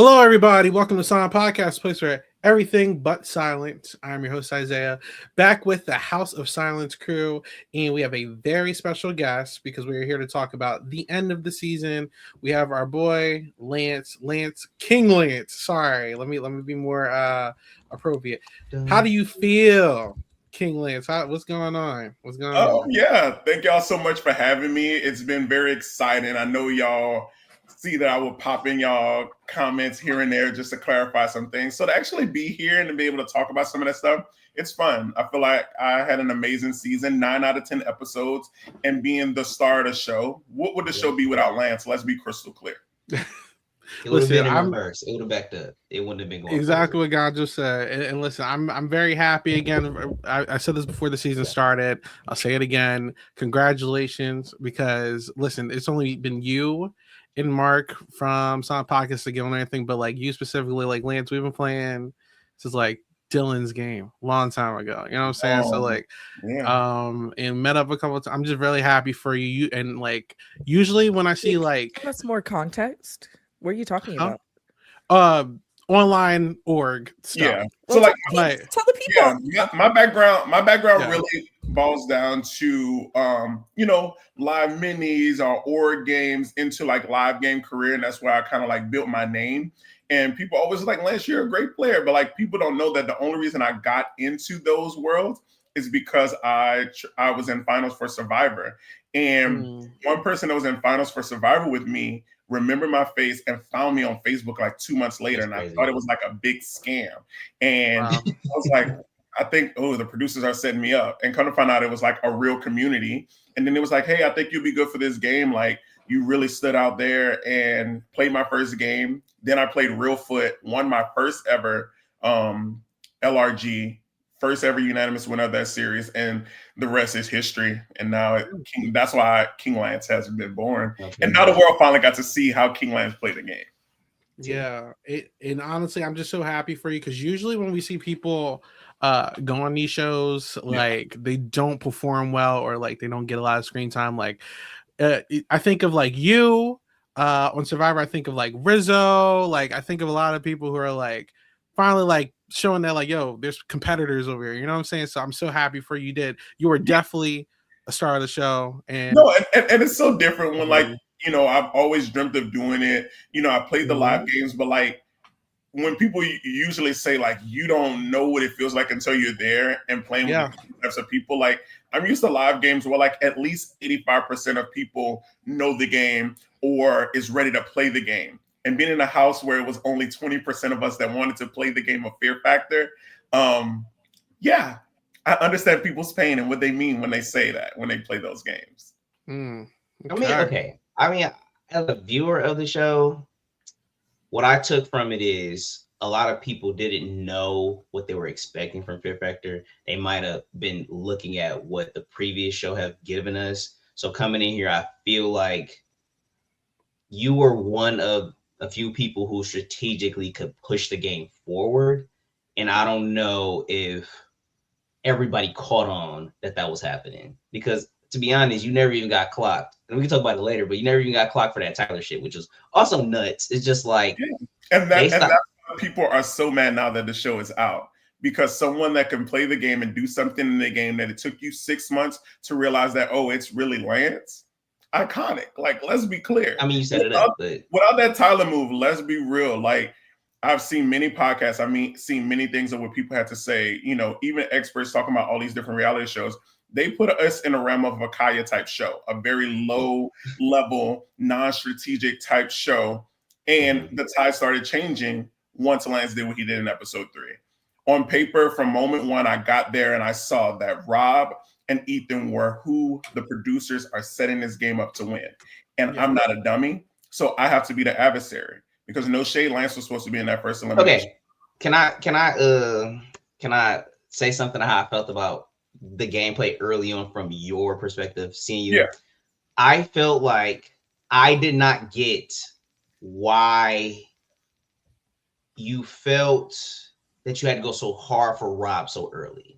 Hello, everybody. Welcome to Silent Podcast, place where everything but silent. I'm your host, Isaiah, back with the House of Silence crew. And we have a very special guest because we're here to talk about the end of the season. We have our boy, King Lance. Sorry, let me be more appropriate. How do you feel, King Lance? What's going on? What's going Oh, on? yeah. Thank y'all so much for having me. It's been very exciting. I know y'all see that I will pop in y'all comments here and there just to clarify some things. So to actually be here and to be able to talk about some of that stuff, it's fun. I feel like I had an amazing season, 9 out of 10 episodes, and being the star of the show. What would the show be without Lance? Let's be crystal clear. It would have been in reverse. It would have backed up. It wouldn't have been going exactly forward. what God just said. And listen, I'm very happy again. I said this before the season started. I'll say it again. Congratulations, because listen, it's only been you and Mark from Silent Pockets to get on anything, but like you specifically, like Lance, we've been playing since like Dylan's game long time ago. You know what I'm saying? So like, and met up a couple of times. I'm just really happy for you. And like, usually when I see like, give us more context. What are you talking about? Online org stuff. Yeah. Well, so like, tell the people. Yeah, my background really boils down to live minis or org games into like live game career, and that's where I kind of like built my name. And people always like, Lance, you're a great player, but like people don't know that the only reason I got into those worlds is because I was in finals for Survivor, and one person that was in finals for Survivor with me remembered my face and found me on Facebook like 2 months later. And I thought it was like a big scam. And I was like, I think, the producers are setting me up. And come to find out it was like a real community. And then it was like, hey, I think you'll be good for this game. Like you really stood out there, and played my first game. Then I played Real Foot, won my first ever LRG, first ever unanimous winner of that series, and the rest is history. And now that's why King Lance has been born. Okay. And now the world finally got to see how King Lance played the game. Yeah, and honestly, I'm just so happy for you, because usually when we see people go on these shows, like they don't perform well, or like they don't get a lot of screen time. Like I think of like you on Survivor. I think of like Rizzo. Like I think of a lot of people who are like finally like showing that like, yo, there's competitors over here. You know what I'm saying? So I'm so happy for you. You were definitely a star of the show. And it's so different when like, I've always dreamt of doing it. I played the live games, but like when people usually say like, you don't know what it feels like until you're there and playing with different types of people. Like I'm used to live games where like at least 85% of people know the game or is ready to play the game. And being in a house where it was only 20% of us that wanted to play the game of Fear Factor. I understand people's pain and what they mean when they say that, when they play those games. Okay. I mean, as a viewer of the show, what I took from it is a lot of people didn't know what they were expecting from Fear Factor. They might have been looking at what the previous show have given us. So coming in here, I feel like you were one of a few people who strategically could push the game forward. And I don't know if everybody caught on that was happening, because to be honest, you never even got clocked. And we can talk about it later, but you never even got clocked for that Tyler shit, which is also nuts. It's just like, and that's why people are so mad now that the show is out, because someone that can play the game and do something in the game that it took you 6 months to realize that, it's really Lance. Iconic. Like, let's be clear. I mean, you set it up, but without that Tyler move, let's be real. Like, I've seen many podcasts. Seen many things of what people had to say. Even experts talking about all these different reality shows. They put us in a realm of a Kaya type show, a very low level, non-strategic type show. And the tide started changing once Lance did what he did in episode 3. On paper, from moment one, I got there and I saw that Rob and Ethan were who the producers are setting this game up to win. And I'm not a dummy, so I have to be the adversary, because no shade, Lance was supposed to be in that first elimination. Okay. Can I say something how I felt about the gameplay early on from your perspective, seeing you? Yeah. I felt like I did not get why you felt that you had to go so hard for Rob so early.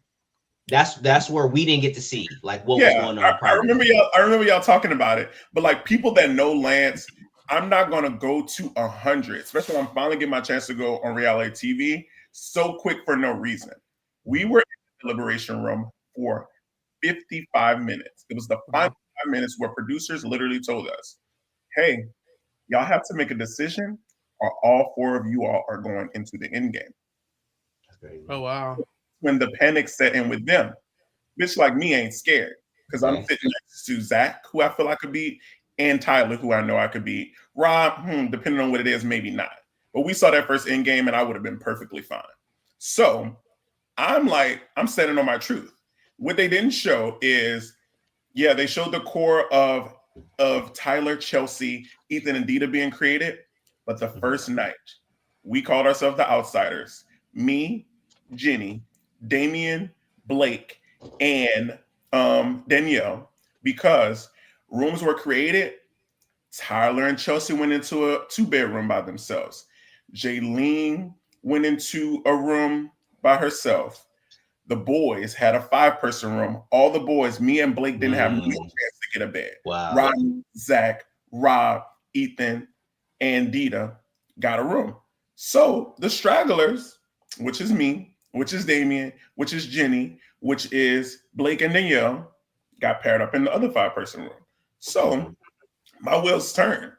That's where we didn't get to see like what was going on. I remember y'all talking about it, but like people that know Lance, I'm not going to go to 100, especially when I'm finally getting my chance to go on reality TV so quick for no reason. We were in the deliberation room for 55 minutes. It was the final 5 minutes where producers literally told us, hey, y'all have to make a decision or all 4 of you all are going into the end game. Oh, wow. When the panic set in with them, bitch like me ain't scared because I'm sitting next to Zach, who I feel I could beat, and Tyler, who I know I could beat. Rob, depending on what it is, maybe not. But we saw that first end game and I would have been perfectly fine. So I'm standing on my truth. What they didn't show is, they showed the core of Tyler, Chelsea, Ethan, and Dita being created. But the first night, we called ourselves the outsiders. Me, Jenny, Damian, Blake, and Danielle, because rooms were created. Tyler and Chelsea went into a 2-bedroom by themselves. Jaylene went into a room by herself. The boys had a 5-person room. All the boys, me and Blake, didn't have no chance to get a bed. Wow. Rodney, Zach, Rob, Ethan, and Dita got a room. So the stragglers, which is me, which is Damien, which is Jenny, which is Blake and Danielle, got paired up in the other 5-person room. So my wheels turn.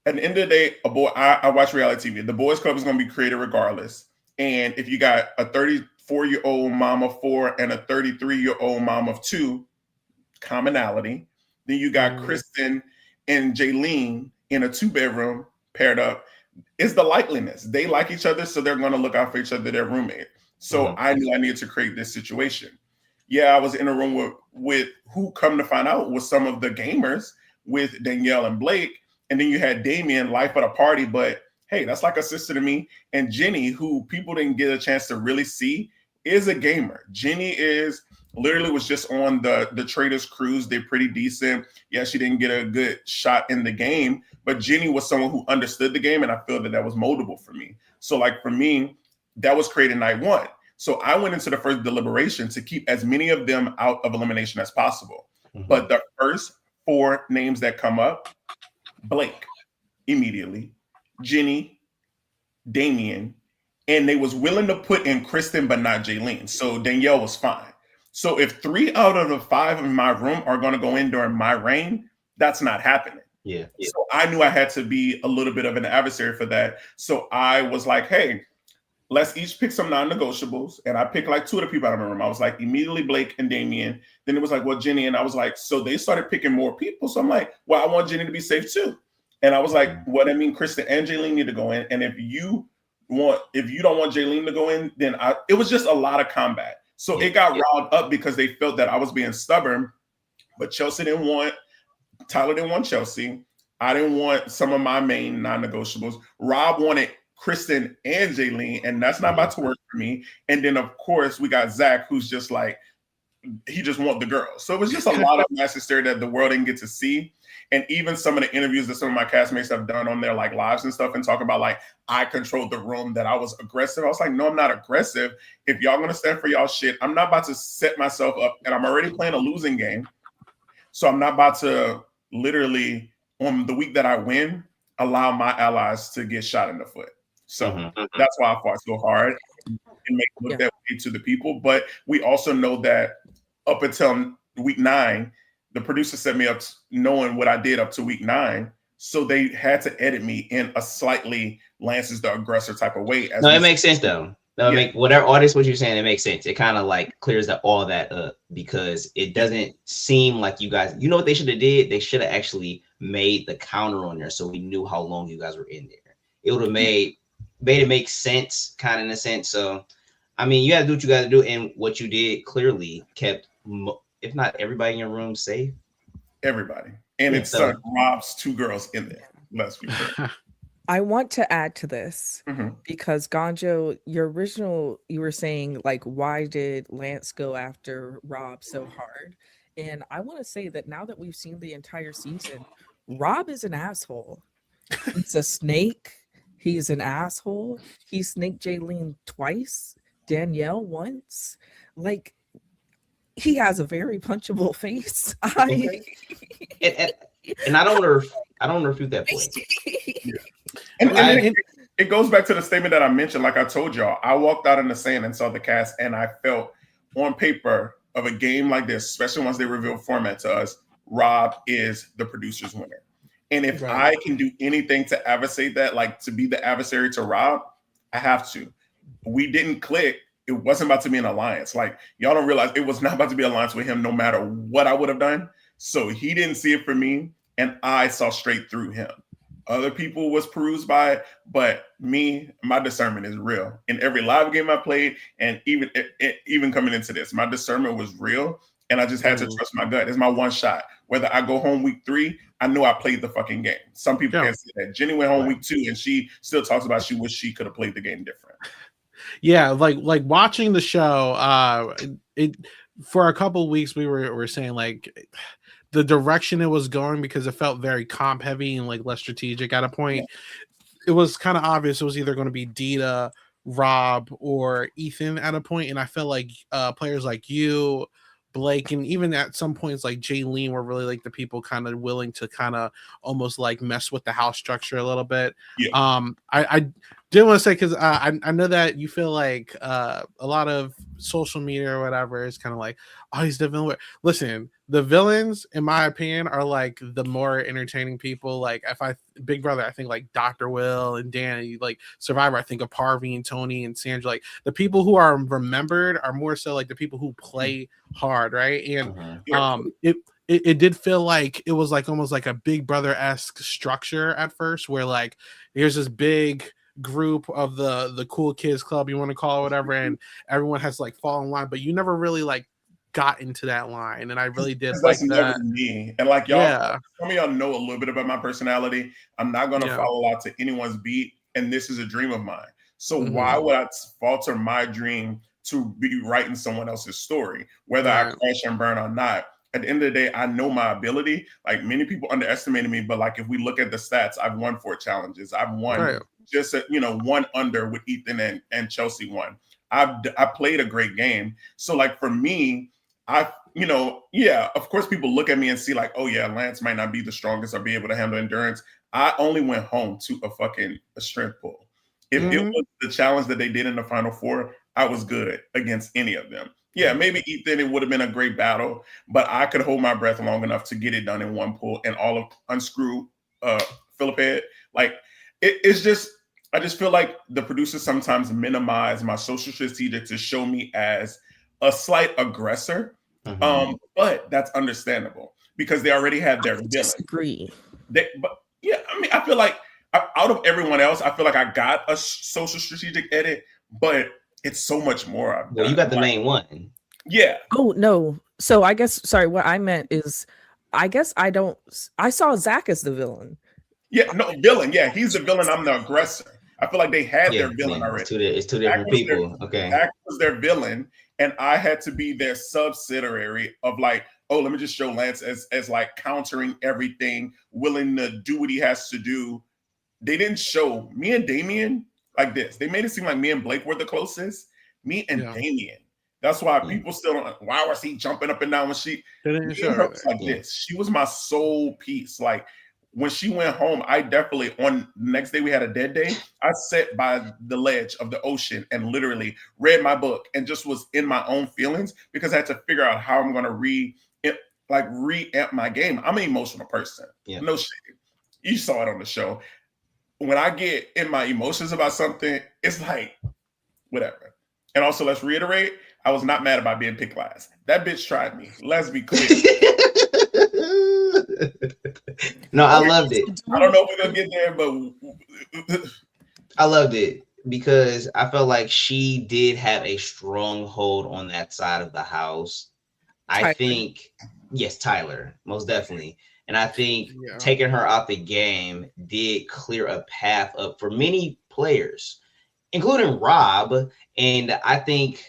At the end of the day, I watch reality TV. The boys club is going to be created regardless. And if you got a 34-year-old mom of 4 and a 33-year-old mom of 2, commonality. Then you got Kristen and Jaylene in a 2-bedroom paired up. It's the likeliness. They like each other, so they're going to look out for each other, their roommate. So I knew I needed to create this situation. I was in a room with who, come to find out, was some of the gamers with Danielle and Blake. And then you had Damien, life of the party, but hey, that's like a sister to me. And Jenny, who people didn't get a chance to really see, is a gamer. Jenny was just on the Traders Cruise. They're pretty decent. Yeah, she didn't get a good shot in the game, but Jenny was someone who understood the game, and I feel that was moldable for me. So like for me, that was created night 1. So I went into the first deliberation to keep as many of them out of elimination as possible. But the first 4 names that come up, Blake, immediately, Jenny, Damien, and they was willing to put in Kristen, but not Jaylene. So Danielle was fine. So if 3 out of the 5 in my room are going to go in during my reign, that's not happening. Yeah. So I knew I had to be a little bit of an adversary for that. So I was like, hey, let's each pick some non-negotiables. And I picked like 2 of the people out of my room. I was like, immediately Blake and Damien. Then it was like, well, Jenny. And I was like, so they started picking more people. So I'm like, well, I want Jenny to be safe too. And I was like, well, I mean, Kristen and Jaylene need to go in. And if you don't want Jaylene to go in, then it was just a lot of combat. So it got riled up because they felt that I was being stubborn. But Tyler didn't want Chelsea. I didn't want some of my main non-negotiables. Rob wanted Kristen and Jaylene, and that's not about to work for me. And then, of course, we got Zach, who's just like, he just want the girls. So it was just a lot of mass hysteria that the world didn't get to see. And even some of the interviews that some of my castmates have done on their like lives and stuff and talk about like, I controlled the room, that I was aggressive. I was like, no, I'm not aggressive. If y'all going to stand for y'all shit, I'm not about to set myself up, and I'm already playing a losing game. So I'm not about to literally, on the week that I win, allow my allies to get shot in the foot. So that's why I fought so hard and make it look that way to the people. But we also know that up until week 9, the producer set me up knowing what I did up to week 9. So they had to edit me in a slightly Lance is the aggressor type of way. No, it makes sense though. No, whatever artist, what you're saying, it makes sense. It kind of like clears all that up because it doesn't seem like you guys, you know what they should have did? They should have actually made the counter on there so we knew how long you guys were in there. It would have made it make sense, kind of in a sense. So, I mean, you got to do what you got to do. And what you did clearly kept, if not everybody in your room, safe. Everybody. And it's Rob's 2 girls in there. Let's be clear. I want to add to this because Ganjo, you were saying like, why did Lance go after Rob so hard? And I want to say that now that we've seen the entire season, Rob is an asshole. He's a snake. He's an asshole. He snaked Jaylene twice, Danielle once. Like, he has a very punchable face. And I don't want to refute that point. And it goes back to the statement that I mentioned. Like I told y'all, I walked out in the sand and saw the cast, and I felt on paper of a game like this, especially once they reveal format to us, Rob is the producer's winner. And if I can do anything to adversate that, like to be the adversary to Rob, I have to. We didn't click. It wasn't about to be an alliance. Like, y'all don't realize it was not about to be an alliance with him no matter what I would have done. So he didn't see it for me, and I saw straight through him. Other people was perused by it, but me, my discernment is real. In every live game I played, and even coming into this, my discernment was real, and I just had to trust my gut. It's my one shot. Whether I go home week 3, I knew I played the fucking game. Some people can't say that. Jenny went home week 2, and she still talks about she wished she could have played the game different. Yeah, like watching the show, it for a couple of weeks we were saying like the direction it was going, because it felt very comp heavy and like less strategic at a point. It was kind of obvious it was either going to be Dita, Rob, or Ethan at a point, and I felt like players like you, Blake, and even at some points like Jaylene were really like the people kind of willing to kind of almost like mess with the house structure a little bit. I did want to say, because I know that you feel like a lot of social media or whatever is kind of like, oh, he's the villain. Listen, the villains, in my opinion, are like the more entertaining people. Like Big Brother, I think like Dr. Will and Danny. Like Survivor, I think of Parvy and Tony and Sandra. Like the people who are remembered are more so like the people who play hard, right? And it did feel like it was like almost like a Big Brother-esque structure at first, where like here's this big group of the cool kids club, you want to call it whatever, and everyone has to like fall in line, but you never really like got into that line, and I really did like that. Me. And like y'all, some of y'all know a little bit about my personality. I'm not going to follow out to anyone's beat, and this is a dream of mine. So why would I falter my dream to be writing someone else's story, whether I crash and burn or not? At the end of the day, I know my ability. Like many people underestimated me, but like if we look at the stats, I've won 4 challenges. I've won just one under with Ethan and Chelsea won. I played a great game. So like for me, of course people look at me and see like, oh yeah, Lance might not be the strongest or be able to handle endurance. I only went home to a strength pull. If it was the challenge that they did in the final 4, I was good against any of them. Yeah, maybe Ethan, it would have been a great battle, but I could hold my breath long enough to get it done in one pull and all of unscrew Philip head. Like it's just, I just feel like the producers sometimes minimize my social strategic to show me as a slight aggressor. But that's understandable because they already had their villain. Disagree. I feel like out of everyone else, I feel like I got a social strategic edit, but it's so much more. Well, you got the main one. Yeah. Oh no. So I guess what I meant is I saw Zach as the villain. Yeah, no, villain. Yeah, he's the villain. I'm the aggressor. I feel like they had their villain already. It's two different people. Okay. Zach was their villain, and I had to be their subsidiary of like, oh, let me just show Lance as like countering everything, willing to do what he has to do. They didn't show me and Damien like this. They made it seem like me and Blake were the closest. Me and Damien. That's why people still don't. Why was he jumping up and down when she? Like this. She was my sole piece. Like when she went home, I definitely on the next day we had a dead day. I sat by the ledge of the ocean and literally read my book and just was in my own feelings because I had to figure out how I'm going to re-amp my game. I'm an emotional person. Yeah. No shit. You saw it on the show. When I get in my emotions about something, it's like, whatever. And also, let's reiterate, I was not mad about being picked last. That bitch tried me. Let's be clear. No, I loved it. I don't know if we're going to get there, but... I loved it because I felt like she did have a strong hold on that side of the house. I think, yes, Tyler, most definitely. And I think taking her out the game did clear a path up for many players, including Rob. And I think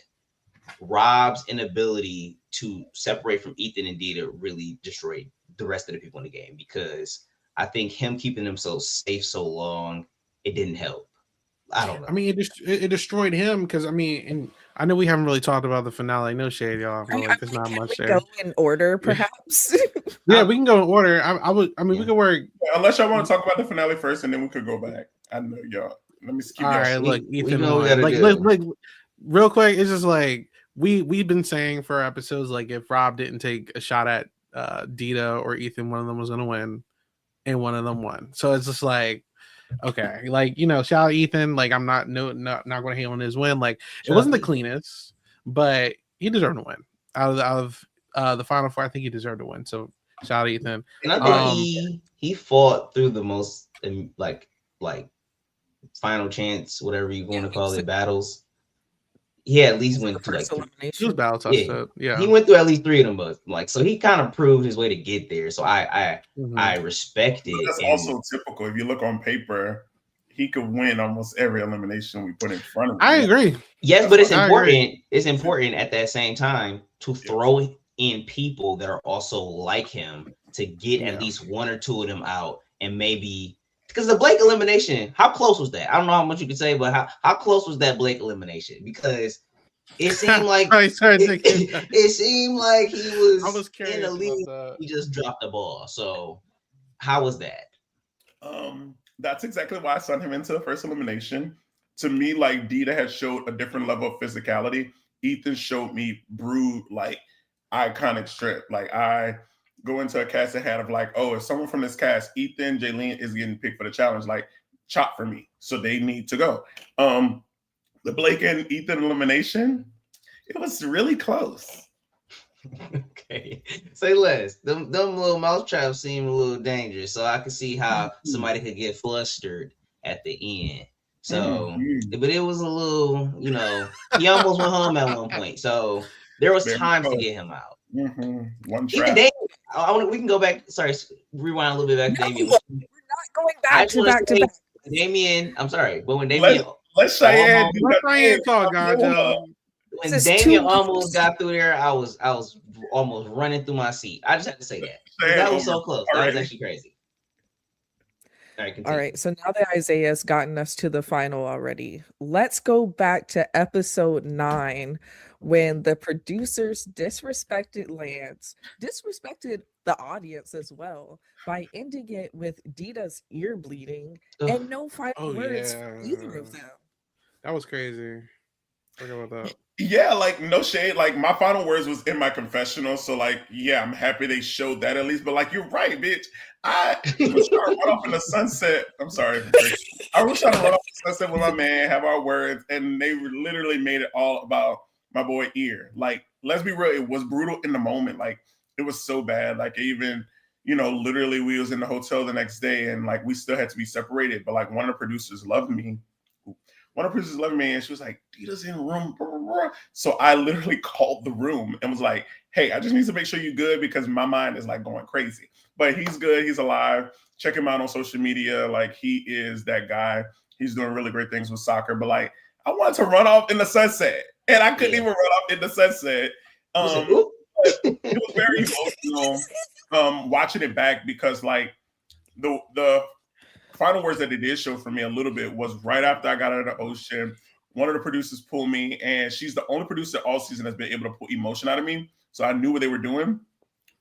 Rob's inability to separate from Ethan and Dita really destroyed the rest of the people in the game because I think him keeping them so safe so long, it didn't help. I don't know. I mean, it destroyed him because, I mean, and I know we haven't really talked about the finale. No shade, y'all. Like, there's not much there. Go in order, perhaps. Yeah, we can go in order. We can work. Unless y'all want to talk about the finale first, and then we could go back. I know y'all. Let me skip. All right, look, Ethan. Like, real quick, it's just like we've been saying for episodes, like if Rob didn't take a shot at Dita or Ethan, one of them was gonna win, and one of them won. So it's just like, okay, like shout out Ethan. Like I'm not gonna hate on his win. Like it wasn't the cleanest, but he deserved to win. Out of the final four, I think he deserved to win. So shout out Ethan. And I think he fought through the most like final chance, whatever you want to call it, battles. He at least went through like he was battle tested. Yeah, he went through at least 3 of them, but like so he kind of proved his way to get there. So I respect it. That's also typical. If you look on paper, he could win almost every elimination we put in front of him. I agree. Yes, but it's important. It's important at that same time to throw in people that are also like him to get at least 1 or 2 of them out, and maybe because the Blake elimination, how close was that? I don't know how much you can say, but how close was that Blake elimination? Because it seemed like it seemed like he was in the lead. He just dropped the ball. So how was that? That's exactly why I sent him into the first elimination. To me, like Dita had showed a different level of physicality. Ethan showed me brewed, like iconic strength. Like I go into a cast ahead of like, oh, if someone from this cast, Ethan, Jaylene is getting picked for the challenge, like chop for me. So they need to go. The Blake and Ethan elimination, it was really close. Okay. Say less. Them little mouse traps seem a little dangerous. So I can see how somebody could get flustered at the end. So, but it was a little, he almost went home at one point. So there was times to get him out. One trap. We can go back. Sorry, rewind a little bit back. Damien. We're not going back to back. Damien, I'm sorry, but when Damien, let's Cheyenne talk, Gonjo. When Damien almost got through there, I was almost running through my seat. I just had to say that. That was so close. That was actually crazy. All right, so now that Isaiah's gotten us to the final already, let's go back to episode 9 when the producers disrespected Lance, disrespected the audience as well by ending it with Dita's ear bleeding and no final words for either of them. That was crazy. Forget about that. Yeah, like no shade. Like my final words was in my confessional, so like yeah, I'm happy they showed that at least. But like you're right, bitch. I was trying to run off in the sunset. I'm sorry. I was trying to run off in the sunset with my man, have our words, and they literally made it all about my boy ear. Like let's be real, it was brutal in the moment. Like it was so bad. Like even literally we was in the hotel the next day, and like we still had to be separated. But like one of the producers loved me. And she was like, Dita's in the room. So I literally called the room and was like, hey, I just need to make sure you're good because my mind is like going crazy. But he's good. He's alive. Check him out on social media. Like he is that guy. He's doing really great things with soccer. But like I wanted to run off in the sunset. And I couldn't even run off in the sunset. It was very emotional watching it back because like the final words that they did show for me a little bit was right after I got out of the ocean. One of the producers pulled me, and she's the only producer all season that's been able to pull emotion out of me. So I knew what they were doing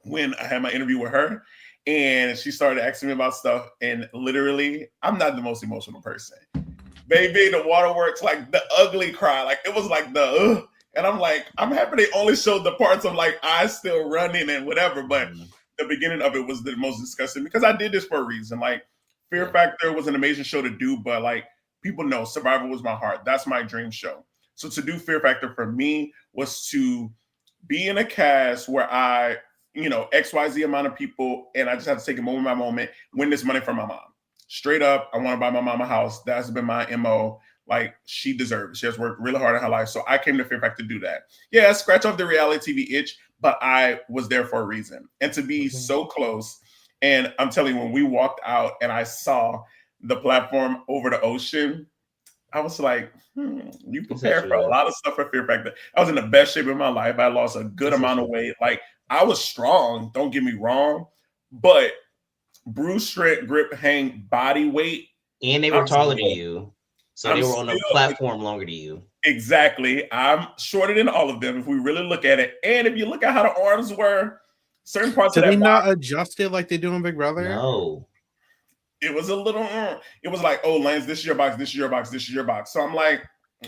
when I had my interview with her. And she started asking me about stuff. And literally, I'm not the most emotional person. Baby, the waterworks, like the ugly cry. Like it was like the and I'm like, I'm happy they only showed the parts of like eyes still running and whatever. But the beginning of it was the most disgusting because I did this for a reason. Like Fear Factor was an amazing show to do, but like people know Survivor was my heart. That's my dream show. So to do Fear Factor for me was to be in a cast where I, XYZ amount of people, and I just have to take it moment by moment, win this money from my mom. Straight up, I want to buy my mom a house. That's been my MO. Like she deserves it. She has worked really hard in her life. So I came to Fear Factor to do that. Yeah, scratch off the reality TV itch, but I was there for a reason. And to be so close. And I'm telling you, when we walked out and I saw the platform over the ocean, I was like, you prepared for a lot of stuff for Fear Factor. I was in the best shape of my life. I lost a good amount of weight. Like I was strong, don't get me wrong, but bruise, strength, grip, hang, body weight. And they were taller than you. So they were on the platform longer than you. Exactly. I'm shorter than all of them if we really look at it. And if you look at how the arms were, certain parts Did of that they box, not adjust it like they do in Big Brother? No. it was a little. It was like, oh, Lance, this is your box. This is your box. This is your box. So I'm like,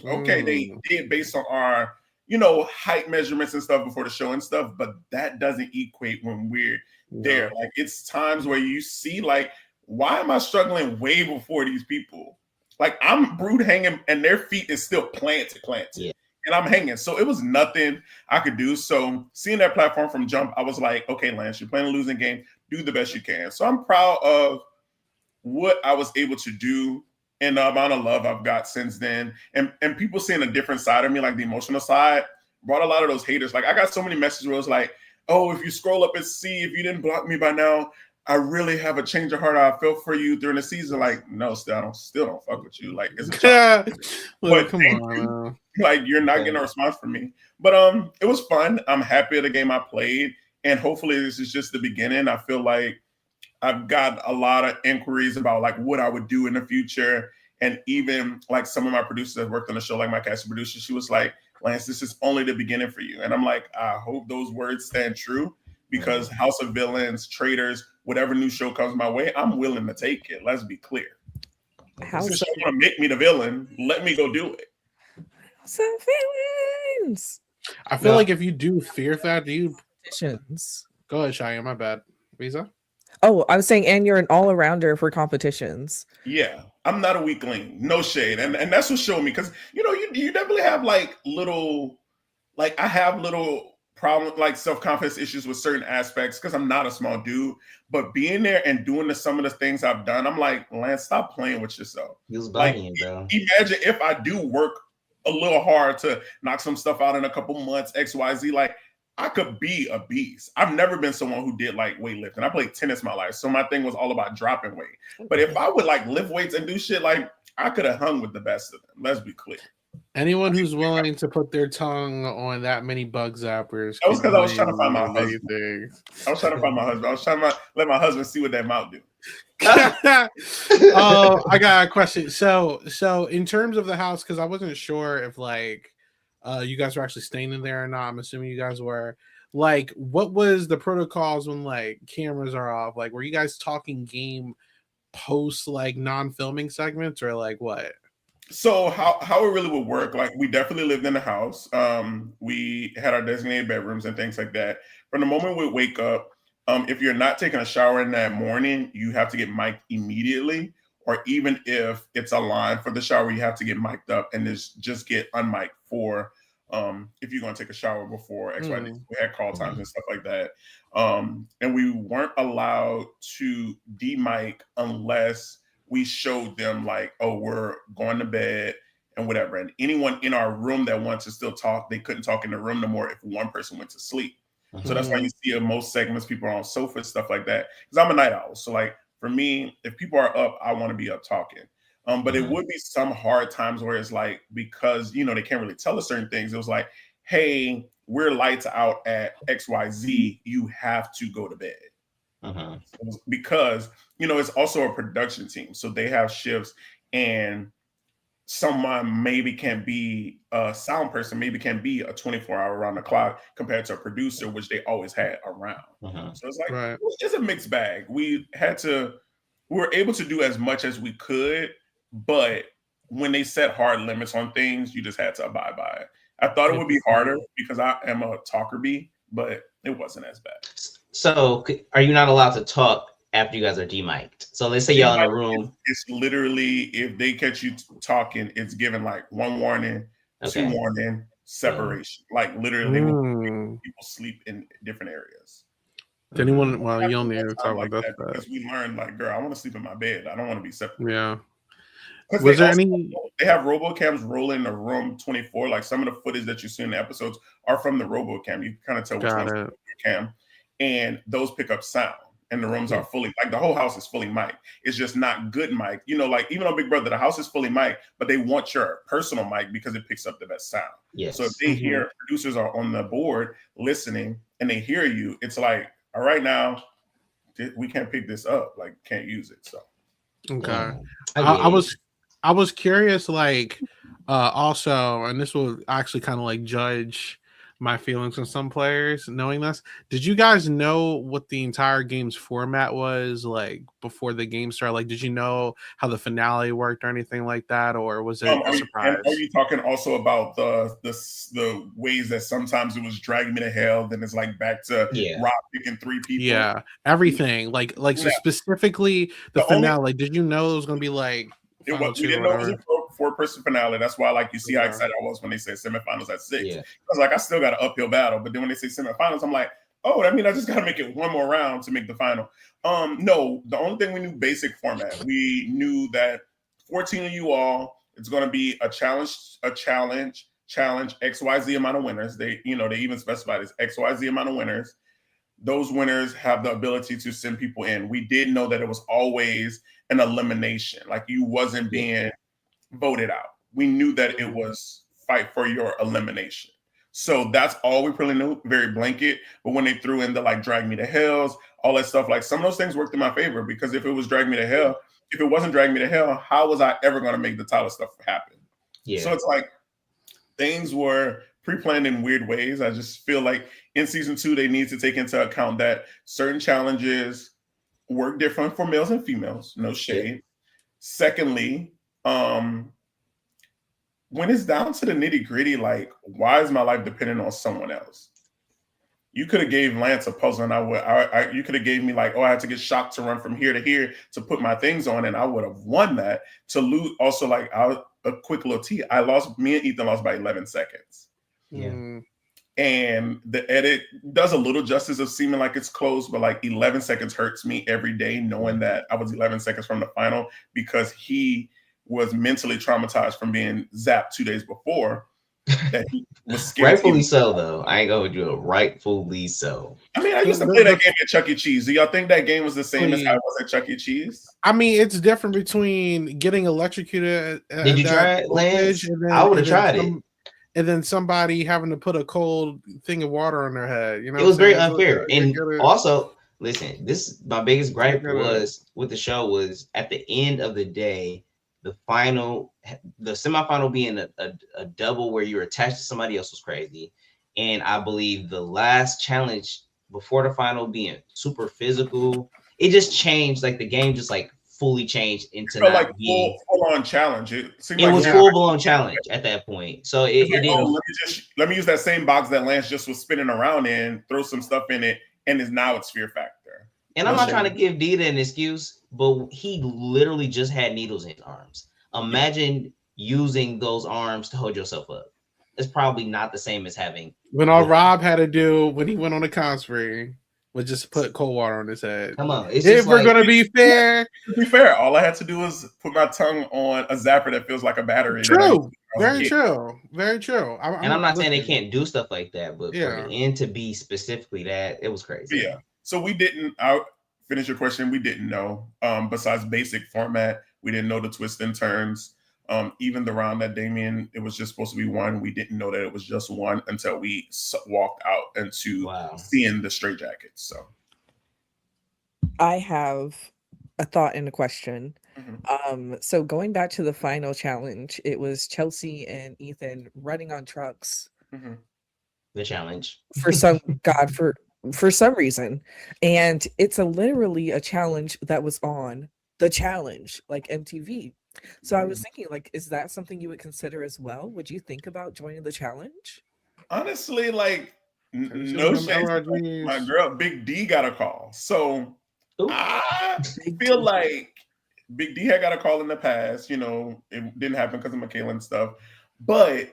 okay, they did based on our, height measurements and stuff before the show and stuff, but that doesn't equate when we're there. Like, it's times where you see, like, why am I struggling way before these people? Like, I'm brood hanging and their feet is still planted. Yeah. And I'm hanging. So it was nothing I could do. So seeing that platform from jump, I was like, okay, Lance, you're playing a losing game. Do the best you can. So I'm proud of what I was able to do and the amount of love I've got since then. And people seeing a different side of me, like the emotional side, brought a lot of those haters. Like, I got so many messages where it was like, oh, if you scroll up and see, if you didn't block me by now, I really have a change of heart. I felt for you during the season. Like, no, still don't fuck with you. Like, it's a but come on, like, you're not getting a response from me. But it was fun. I'm happy at the game I played, and hopefully this is just the beginning. I feel like I've got a lot of inquiries about like what I would do in the future. And even like some of my producers that worked on the show, like my casting producer, she was like, Lance, this is only the beginning for you. And I'm like, I hope those words stand true, because House of Villains, Traitors, whatever new show comes my way, I'm willing to take it. Let's be clear. Since you want to make me the villain, let me go do it. House of Villains. I feel like if you do fear that, do you competitions? Go ahead, Shia. My bad. Visa. Oh, I was saying, and you're an all-arounder for competitions. Yeah, I'm not a weakling. No shade. And that's what showed me, because, you definitely have like little, like I have little problem, like self-confidence issues with certain aspects because I'm not a small dude. But being there and doing some of the things I've done, I'm like, Lance, stop playing with yourself. He was like, bugging, bro. Imagine if I do work a little hard to knock some stuff out in a couple months, XYZ, like, I could be a beast. I've never been someone who did like weightlifting. I played tennis my life, so my thing was all about dropping weight. But if I would like lift weights and do shit, like, I could have hung with the best of them. Let's be clear. Anyone who's willing to put their tongue on that many bug zappers. That was because I was trying to find my husband. I was trying to find my husband. I was trying to let my husband see what that mouth do. Oh, I got a question. So in terms of the house, because I wasn't sure if like you guys were actually staying in there or not. I'm assuming you guys were. Like, what was the protocols when like cameras are off? Like, were you guys talking game post like non-filming segments, or like what? So how it really would work, like, we definitely lived in the house. We had our designated bedrooms and things like that. From the moment we wake up, if you're not taking a shower in that morning, you have to get mic'd immediately. Or even if it's a line for the shower, you have to get mic'd up and just get unmic'd for if you're going to take a shower before XYZ. We had call times and stuff like that. And we weren't allowed to de-mic unless we showed them like, oh, we're going to bed and whatever. And anyone in our room that wants to still talk, they couldn't talk in the room no more if one person went to sleep. So that's why you see in most segments, people are on sofas, stuff like that. Because I'm a night owl. So like, for me, if people are up, I want to be up talking. But it would be some hard times where it's like, because, they can't really tell us certain things. It was like, hey, we're lights out at XYZ. You have to go to bed. Because, it's also a production team. So they have shifts, and someone maybe can be a sound person, maybe can be a 24-hour around the clock compared to a producer, which they always had around. So it's like, it's a mixed bag. We were able to do as much as we could, but when they set hard limits on things, you just had to abide by it. I thought it would be harder because I am a talker bee, but it wasn't as bad. So are you not allowed to talk after you guys are demiked? So let's say y'all in a room. It's literally, if they catch you talking, it's given like one warning, two warning, separation. Like literally, people sleep in different areas. Did anyone? Well, you don't need to talk about that because we learned, like, girl, I want to sleep in my bed. I don't want to be separate. Yeah. Was there any? They have RoboCams rolling the room 24. Like, some of the footage that you see in the episodes are from the RoboCam. You kind of tell which one's the cam, and those pick up sound. And the rooms are fully, like, the whole house is fully mic'd. It's just not good mic. Like, even on Big Brother, the house is fully mic'd, but they want your personal mic because it picks up the best sound. Yes. So if they hear producers are on the board listening and they hear you, it's like, all right, now we can't pick this up. Like, can't use it. So okay. I was curious, like, also, and this will actually kind of like judge my feelings on some players knowing this. Did you guys know what the entire game's format was like before the game started? Like, did you know how the finale worked or anything like that, or was it a surprise? Are you talking also about the ways that sometimes it was dragging me to hell, then it's like back to Rob picking 3 people? Yeah, everything like so specifically the finale. Like, did you know it was going to be like? We didn't know it was a 4-person finale. That's why, like, you see how excited I was when they said semifinals at 6. I was like, I still got an uphill battle. But then when they say semifinals, I'm like, oh, I mean, I just got to make it one more round to make the final. No, the only thing we knew, basic format. We knew that 14 of you all, it's going to be a challenge, XYZ amount of winners. They even specified as XYZ amount of winners. Those winners have the ability to send people in. We did know that it was always an elimination. Like, you wasn't being voted out. We knew that it was fight for your elimination. So that's all we really knew, very blanket. But when they threw in the like drag me to hells, all that stuff, like some of those things worked in my favor, because if it was drag me to hell, if it wasn't drag me to hell, how was I ever going to make the Tyler stuff happen? So it's like things were pre-planned in weird ways. I just feel like in season 2, they need to take into account that certain challenges work different for males and females. No shade. Secondly, when it's down to the nitty gritty, like, why is my life dependent on someone else? You could have gave Lance a puzzle, and you could have gave me like, oh, I had to get shocked to run from here to here to put my things on, and I would have won that. To lose, also like a quick little tea. Me and Ethan lost by 11 seconds. And the edit does a little justice of seeming like it's close, but like 11 seconds hurts me every day knowing that I was 11 seconds from the final, because he was mentally traumatized from being zapped 2 days before. That he was scared. Rightfully so, though. I ain't gonna do it. Rightfully so. I mean, I used to play that game at Chuck E. Cheese. Do y'all think that game was the same as how it was at Chuck E. Cheese? I mean, it's different between getting electrocuted. Did you try it, Lance? I would have tried it. And then somebody having to put a cold thing of water on their head. You know, it was very unfair. And also, listen, my biggest gripe was with the show was at the end of the day, the semifinal being a double where you're attached to somebody else was crazy. And I believe the last challenge before the final being super physical, it just changed. Like, the game just like fully changed into not like being full on challenge. It was full blown challenge at that point. So it didn't. Let me use that same box that Lance just was spinning around in, throw some stuff in it, and now it's Fear Factor. And I'm not trying to give Dita an excuse, but he literally just had needles in his arms. Imagine using those arms to hold yourself up. It's probably not the same as having. When all Rob had to do when he went on a con spree was just put cold water on his head. Come on. If we're going to be fair. To be fair, all I had to do was put my tongue on a zapper that feels like a battery. True. Very true. Very true. I'm not saying they can't do stuff like that, but for the end to be specifically that, it was crazy. Yeah. So we didn't, I'll finish your question. We didn't know, besides basic format, we didn't know the twists and turns. Even the round that Damien, it was just supposed to be one. We didn't know that it was just one until we walked out into seeing the straight jackets. So I have a thought and a question. So going back to the final challenge, it was Chelsea and Ethan running on trucks. The challenge for some reason, and it's literally a challenge that was on the challenge, like MTV. So I was thinking, like, is that something you would consider as well? Would you think about joining the challenge? Honestly, like, no shame. My girl Big D got a call, so I feel like Big D had got a call in the past. You know, it didn't happen because of Michaela and stuff, but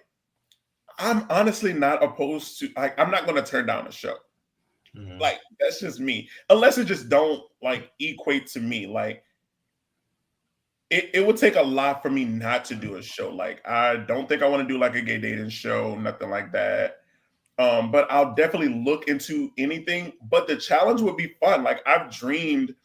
I'm honestly not opposed to. I'm not going to turn down a show. Like, that's just me, unless it just don't like equate to me. Like, it would take a lot for me not to do a show. Like, I don't think I want to do like a gay dating show, nothing like that. But I'll definitely look into anything. But the challenge would be fun. Like, I've dreamed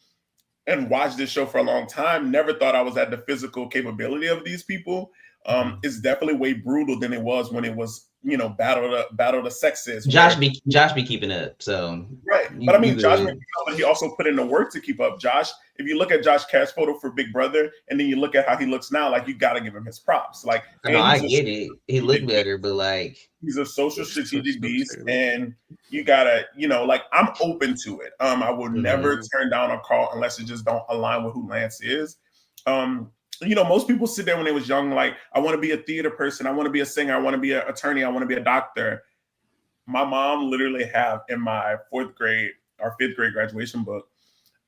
and watched this show for a long time. Never thought I was at the physical capability of these people. It's definitely way brutal than it was when it was battle the sexes. Josh be keeping up, so right. But I mean, Josh, but he also put in the work to keep up. Josh, if you look at Josh Cash photo for Big Brother, and then you look at how he looks now, like you got to give him his props. Like, I get it, he looked better, but like he's a social strategic beast, and you gotta, like I'm open to it. I will never turn down a call unless it just don't align with who Lance is. Most people sit there when they was young, like, I want to be a theater person, I want to be a singer, I want to be an attorney, I want to be a doctor. My mom literally have in my 4th grade or 5th grade graduation book,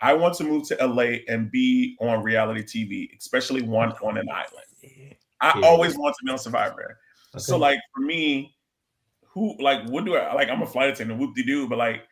I want to move to LA and be on reality TV, especially one on an island. I always want to be on Survivor. Okay. So like for me, what do I like? I'm a flight attendant, whoop-de-doo, but like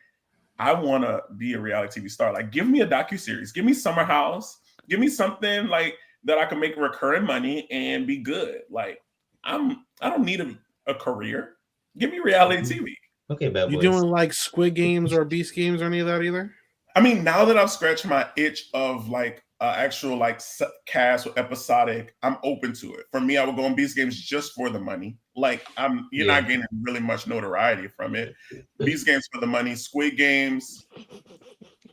I want to be a reality TV star. Like give me a docuseries, give me Summer House, give me something like that I can make recurring money and be good. Like I don't need a career. Give me reality TV. Okay, bad boys. You doing like Squid Games or Beast Games or any of that either? I mean, now that I've scratched my itch of like actual like cast or episodic, I'm open to it. For me, I would go on Beast Games just for the money. Like you're not gaining really much notoriety from it. Beast Games for the money. Squid Games,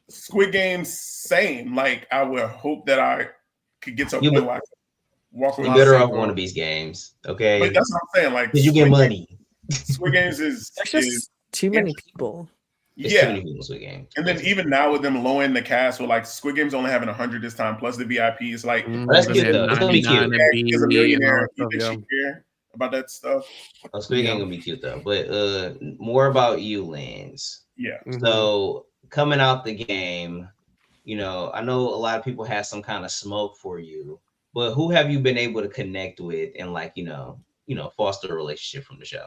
same. Like I would hope that I could get to a point where I could walk away. You better off one of these games, okay? But that's what I'm saying. Like you get money. Squid Games is too many people. Too many people Squid Games. And then even now with them lowering the cast, with like Squid Games only having 100 this time plus the VIPs, like that's cute though. It's gonna be cute. Is a millionaire. You think she care about that stuff? Squid Game gonna be cute though. But more about you, Lance. Yeah. So coming out the game, I know a lot of people have some kind of smoke for you, but who have you been able to connect with and like foster a relationship from the show?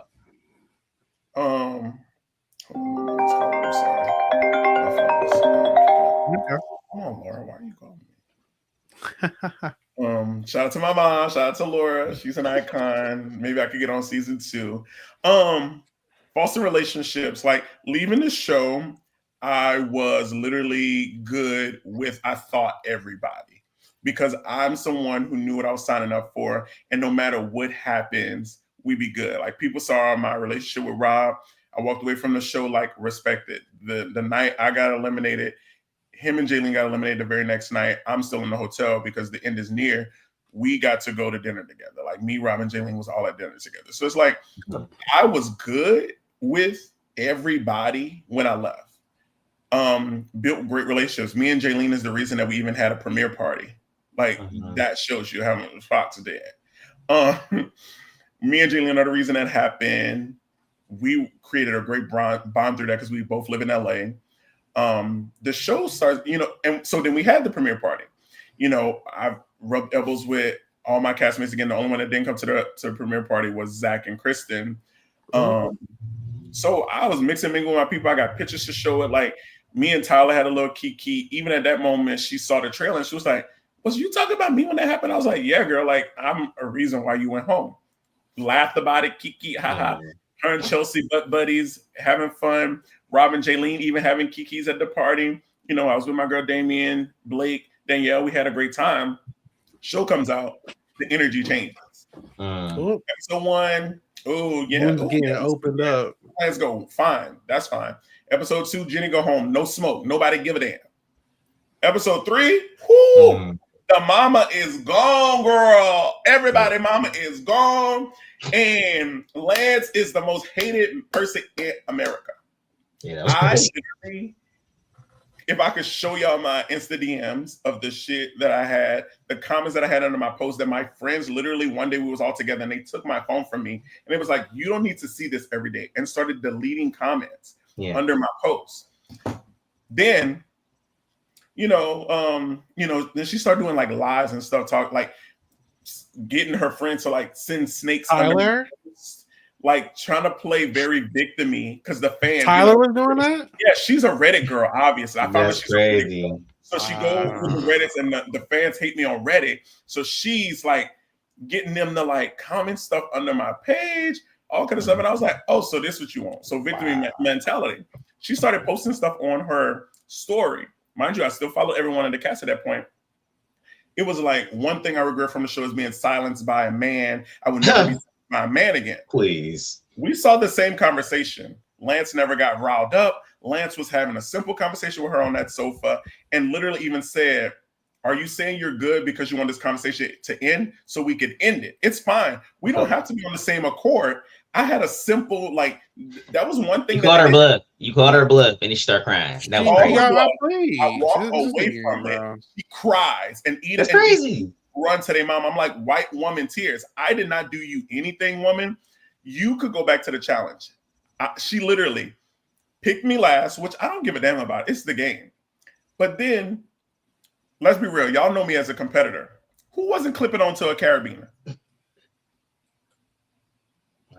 Hold on, Laura, why are you calling me? Shout out to my mom, shout out to Laura, she's an icon. Maybe I could get on season 2. Foster relationships, like leaving the show, I was literally good with, I thought, everybody, because I'm someone who knew what I was signing up for, and no matter what happens, we be good. Like people saw my relationship with Rob. I walked away from the show like respected. The night I got eliminated, him and Jaylene got eliminated the very next night. I'm still in the hotel because the end is near. We got to go to dinner together. Like me, Rob, and Jaylene was all at dinner together. So it's like I was good with everybody when I left. Built great relationships. Me and Jaylene is the reason that we even had a premiere party. Like that shows you how much Fox did. Me and Jaylene are the reason that happened. We created a great bond through that because we both live in LA. The show starts, and so then we had the premiere party. I've rubbed elbows with all my castmates again. The only one that didn't come to the premiere party was Zach and Kristen. So I was mixing and mingling with my people. I got pictures to show it. Like me and Tyler had a little kiki. Even at that moment, she saw the trailer and she was like, "Was you talking about me when that happened?" I was like, "Yeah, girl. Like I'm a reason why you went home." Laughed about it, kiki, haha. Her and Chelsea buddies having fun. Rob and Jaylene even having kikis at the party. I was with my girl Damien, Blake, Danielle. We had a great time. Show comes out, the energy changes. Episode 1, getting opened up. Let's go. Fine, that's fine. Episode 2, Jenny go home. No smoke. Nobody give a damn. Episode 3, the mama is gone, girl. Everybody, mama is gone. And Lance is the most hated person in America. Yeah, if I could show y'all my Insta DMs of the shit that I had, the comments that I had under my post, that my friends literally one day we was all together and they took my phone from me and it was like, you don't need to see this every day, and started deleting comments under my posts. Then, then she started doing like lives and stuff, getting her friends to like send snakes. Tyler, like trying to play very victim-y because the fans. Tyler was doing that. Yeah, she's a Reddit girl. Obviously, I found that she's crazy. So she goes with the Reddits, and the fans hate me on Reddit. So she's like getting them to like comment stuff under my page, all kind of stuff. And I was like, oh, so this is what you want? So victim mentality. She started posting stuff on her story. Mind you, I still follow everyone in the cast at that point. It was like, one thing I regret from the show is being silenced by a man. I would never be silenced by a man again. Please. We saw the same conversation. Lance never got riled up. Lance was having a simple conversation with her on that sofa and literally even said, are you saying you're good because you want this conversation to end so we could end it? It's fine. We don't have to be on the same accord. I had a simple, that was one thing. You called her bluff. You called her bluff and she started crying. That was crazy. I walked away from it. She cries and Eda. That's crazy. Run to their mom. I'm like, white woman tears. I did not do you anything, woman. You could go back to the challenge. She literally picked me last, which I don't give a damn about. It's the game. But then, let's be real. Y'all know me as a competitor. Who wasn't clipping onto a carabiner?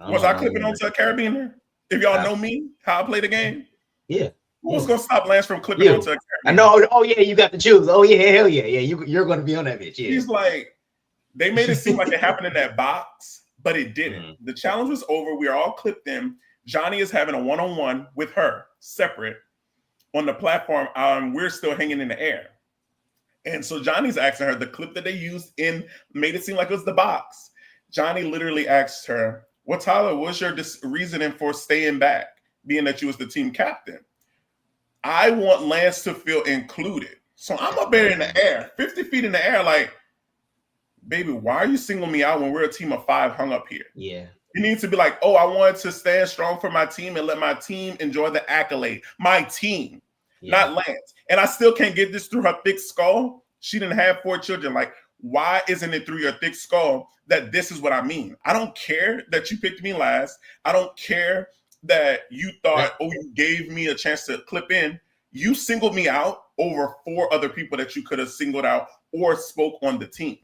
Was I clipping onto a carabiner? If y'all know me, how I play the game? Yeah. Who was going to stop Lance from clipping onto a carabiner? I know. Oh, yeah, you got the choose. Oh, yeah, hell yeah. Yeah, you're going to be on that bitch. Yeah. He's like, they made it seem like it happened in that box, but it didn't. The challenge was over. We are all clipped in. Johnny is having a one-on-one with her, separate, on the platform. We're still hanging in the air. And so Johnny's asking her, the clip that they used made it seem like it was the box. Johnny literally asked her, well, Tyler, what's your reasoning for staying back, being that you was the team captain? I want Lance to feel included. So I'm up there in the air, 50 feet in the air, like, baby, why are you singling me out when we're a team of 5 hung up here? Yeah. You need to be like, oh, I wanted to stand strong for my team and let my team enjoy the accolade. My team, not Lance. And I still can't get this through her thick skull. She didn't have 4 children. Like, why isn't it through your thick skull that this is what I mean? I don't care that you picked me last. I don't care that you thought, oh, you gave me a chance to clip in. You singled me out over 4 other people that you could have singled out or spoke on the team.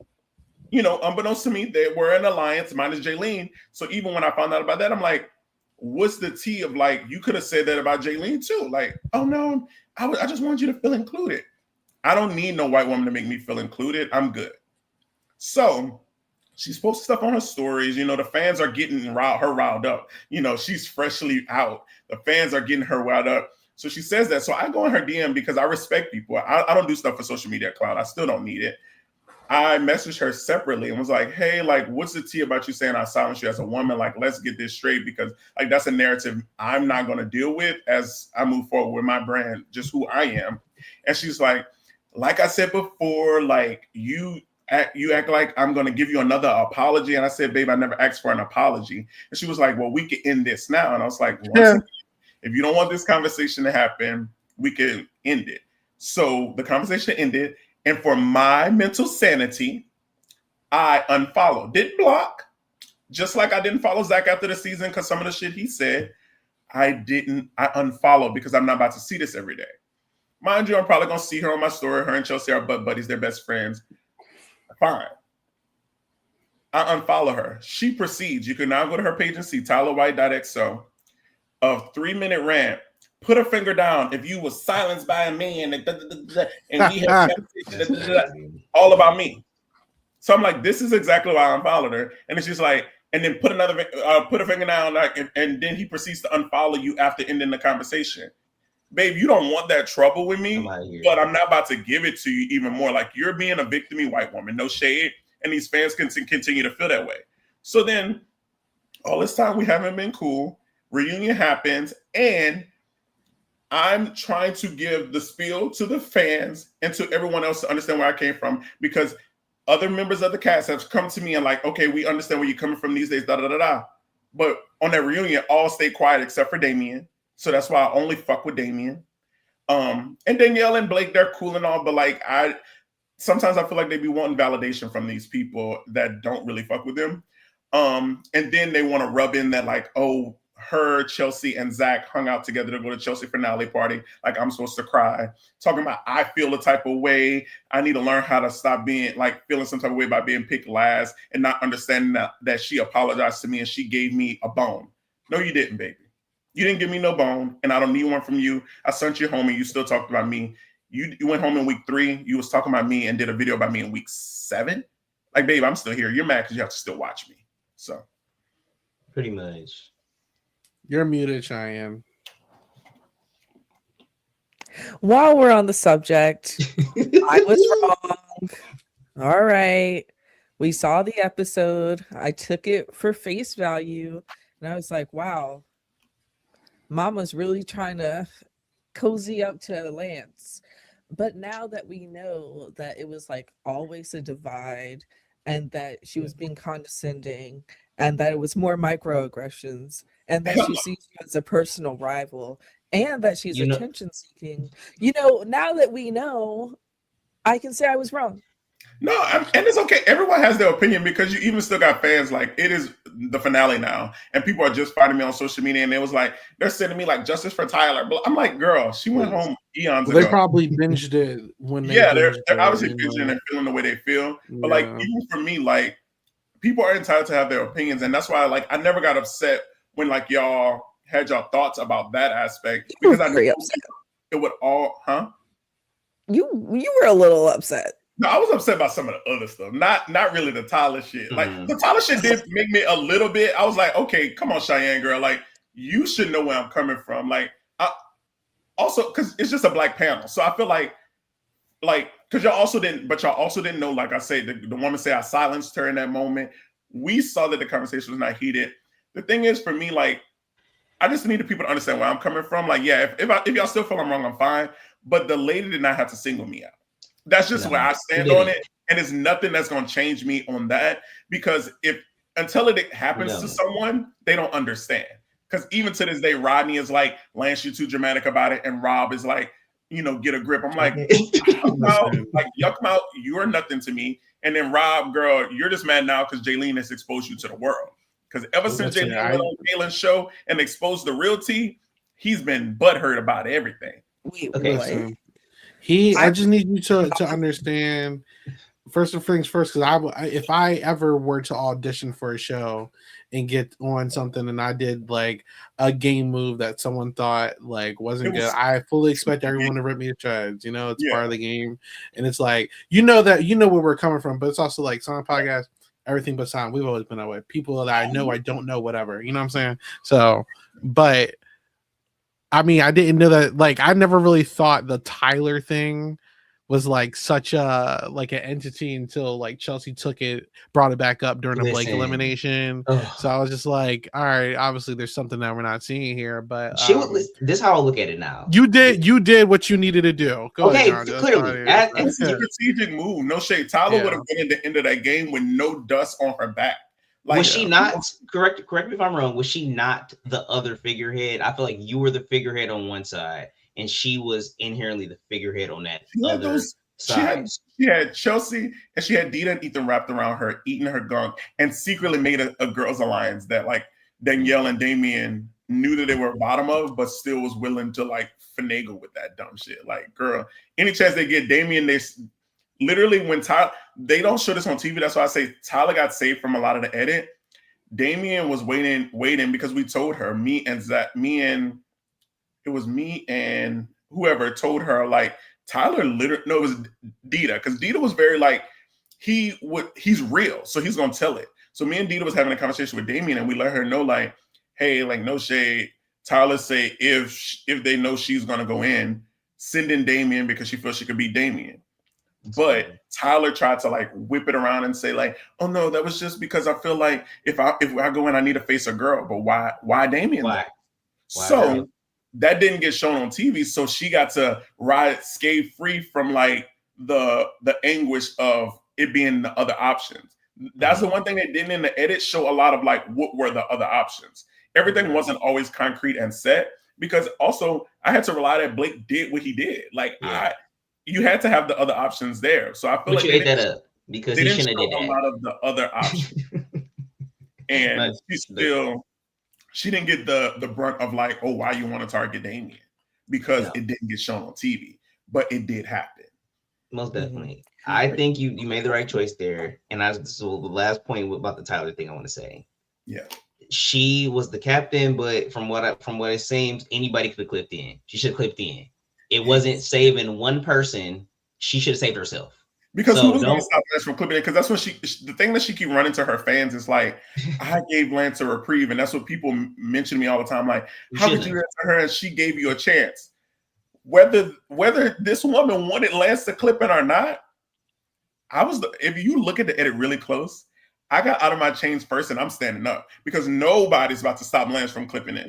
You know, unbeknownst to me, they were an alliance, minus Jaylene. So even when I found out about that, I'm like, what's the tea of like, you could have said that about Jaylene too. Like, oh no, I just want you to feel included. I don't need no white woman to make me feel included. I'm good. So she's posting stuff on her stories. You know, the fans are getting her riled up. You know, she's freshly out. The fans are getting her riled up. So she says that. So I go in her DM because I respect people. I don't do stuff for social media clout. I still don't need it. I messaged her separately and was like, hey, like, what's the tea about you saying I silenced you as a woman? Like, let's get this straight, because like that's a narrative I'm not going to deal with as I move forward with my brand, just who I am. And she's like I said before, like you act like I'm going to give you another apology. And I said, babe, I never asked for an apology. And she was like, well, we could end this now. And I was like, if you don't want this conversation to happen, we can end it. So the conversation ended. And for my mental sanity, I unfollowed. Didn't block. Just like I didn't follow Zach after the season because some of the shit he said, I unfollowed because I'm not about to see this every day. Mind you, I'm probably going to see her on my story. Her and Chelsea are butt buddies. They're best friends. Fine. I unfollow her. She proceeds. You can now go to her page and see TylerWhite.xo of 3-minute rant. Put her finger down. If you was silenced by a man and we have all about me. So I'm like, this is exactly why I unfollowed her. And it's just like, and then put a finger down, like, and then he proceeds to unfollow you after ending the conversation. Babe, you don't want that trouble with me, but I'm not about to give it to you even more. Like, you're being a victimy white woman, no shade, and these fans can continue to feel that way. So then, all this time we haven't been cool. Reunion happens, and I'm trying to give the spiel to the fans and to everyone else to understand where I came from, because other members of the cast have come to me and like, okay, we understand where you're coming from these days, da-da-da-da. But on that reunion, all stay quiet except for Damien. So that's why I only fuck with Damien. And Danielle and Blake, they're cool and all, but like sometimes I feel like they be wanting validation from these people that don't really fuck with them. And then they want to rub in that like, oh, her, Chelsea, and Zach hung out together to go to Chelsea finale party. Like, I'm supposed to cry. Talking about I feel a type of way. I need to learn how to stop being like feeling some type of way by being picked last and not understanding that she apologized to me and she gave me a bone. No, you didn't, baby. You didn't give me no bone, and I don't need one from you. I sent you home and you still talked about me. You went home in week 3. You was talking about me and did a video about me in week 7. Like, babe, I'm still here. You're mad because you have to still watch me. So pretty much. You're muted, Cheyenne. While we're on the subject, I was wrong. All right. We saw the episode. I took it for face value. And I was like, wow, Mama's really trying to cozy up to Lance. But now that we know that it was like always a divide and that she was being condescending and that it was more microaggressions and that she sees you as a personal rival and that she's attention seeking, now that we know, I can say I was wrong. No, and it's okay. Everyone has their opinion because you even still got fans. Like, it is the finale now, and people are just fighting me on social media, and they're sending me like justice for Tyler. But I'm like, girl, she went home eons ago. They probably binged it when they they're obviously binging and feeling the way they feel. But like, even for me, like, people are entitled to have their opinions, and that's why like I never got upset when like y'all had your thoughts about that aspect, because I knew it would all, You were a little upset. No, I was upset about some of the other stuff. Not really the Tyler shit. Like, the Tyler shit did make me a little bit. I was like, okay, come on, Cheyenne girl. Like, you should know where I'm coming from. Like, also because it's just a black panel, so I feel like because y'all also didn't know. Like I said, the woman said I silenced her in that moment. We saw that the conversation was not heated. The thing is, for me, like, I just needed people to understand where I'm coming from. Like, yeah, if y'all still feel I'm wrong, I'm fine. But the lady did not have to single me out. That's just where I stand on it. And it's nothing that's going to change me on that, because until it happens to someone, they don't understand. Because even to this day, Rodney is like, Lance, you're too dramatic about it. And Rob is like, get a grip. I'm like, y'all come out, you're nothing to me. And then Rob, girl, you're just mad now because Jaylene has exposed you to the world. Because ever since Jaylene went on Kaylin's show and exposed the real tea, he's been butthurt about everything. Okay. I just need you to understand, first things first, because if I ever were to audition for a show and get on something and I did like a game move that someone thought like wasn't good, I fully expect everyone to rip me to shreds. It's part of the game, and it's like where we're coming from, but it's also like Sound Podcast, everything but sound. We've always been that way. People that I know, I don't know, whatever. You know what I'm saying? So, but. I mean, I didn't know that. Like, I never really thought the Tyler thing was like such a like an entity until like Chelsea brought it back up during the Blake elimination. So I was just like, all right, obviously there's something that we're not seeing here. But this is how I look at it now. You did what you needed to do. Go ahead, John. Clearly, it's a strategic move. No shade. Tyler would have been at the end of that game with no dust on her back. Like, was she not correct me if I'm wrong? Was she not the other figurehead? I feel like you were the figurehead on one side, and she was inherently the figurehead on that other side. She had Chelsea and she had Dita and Ethan wrapped around her, eating her gunk, and secretly made a girls' alliance that like Danielle and Damien knew that they were bottom of, but still was willing to like finagle with that dumb shit. Like, girl, any chance they get, Damien, they literally, when Tyler, they don't show this on TV. That's why I say Tyler got saved from a lot of the edit. Damien was waiting because we told her, it was me and whoever told her, like, Tyler it was Dita, because Dita was very like, he's real, so he's gonna tell it. So me and Dita was having a conversation with Damien, and we let her know, like, hey, like, no shade. Tyler say if they know she's gonna go in, send in Damien because she feels she could beat Damien. But Tyler tried to like whip it around and say like, oh no, that was just because I feel like if I go in, I need to face a girl. But why Damien? Why so that didn't get shown on TV. So she got to ride scathe free from like the anguish of it being the other options. That's the one thing they didn't in the edit show a lot of like what were the other options. Everything wasn't always concrete and set, because also I had to rely that Blake did what he did. Like you had to have the other options there. So I feel like you ate that up because he shouldn't have did that. A lot of the other options, and she didn't get the brunt of like, oh, why you want to target Damien, because it didn't get shown on TV, but it did happen. Most definitely. I think you made the right choice there. And so the last point about the Tyler thing I want to say. Yeah. She was the captain, but from what it seems, anybody could have clipped in. She should have clipped in. It wasn't saving one person. She should have saved herself. Because who was going to stop Lance from clipping it? Because that's what the thing that she keep running to her fans is like, I gave Lance a reprieve. And that's what people mention to me all the time. Like, how could you answer her and she gave you a chance? Whether this woman wanted Lance to clip it or not, if you look at the edit really close, I got out of my chains first and I'm standing up because nobody's about to stop Lance from clipping it.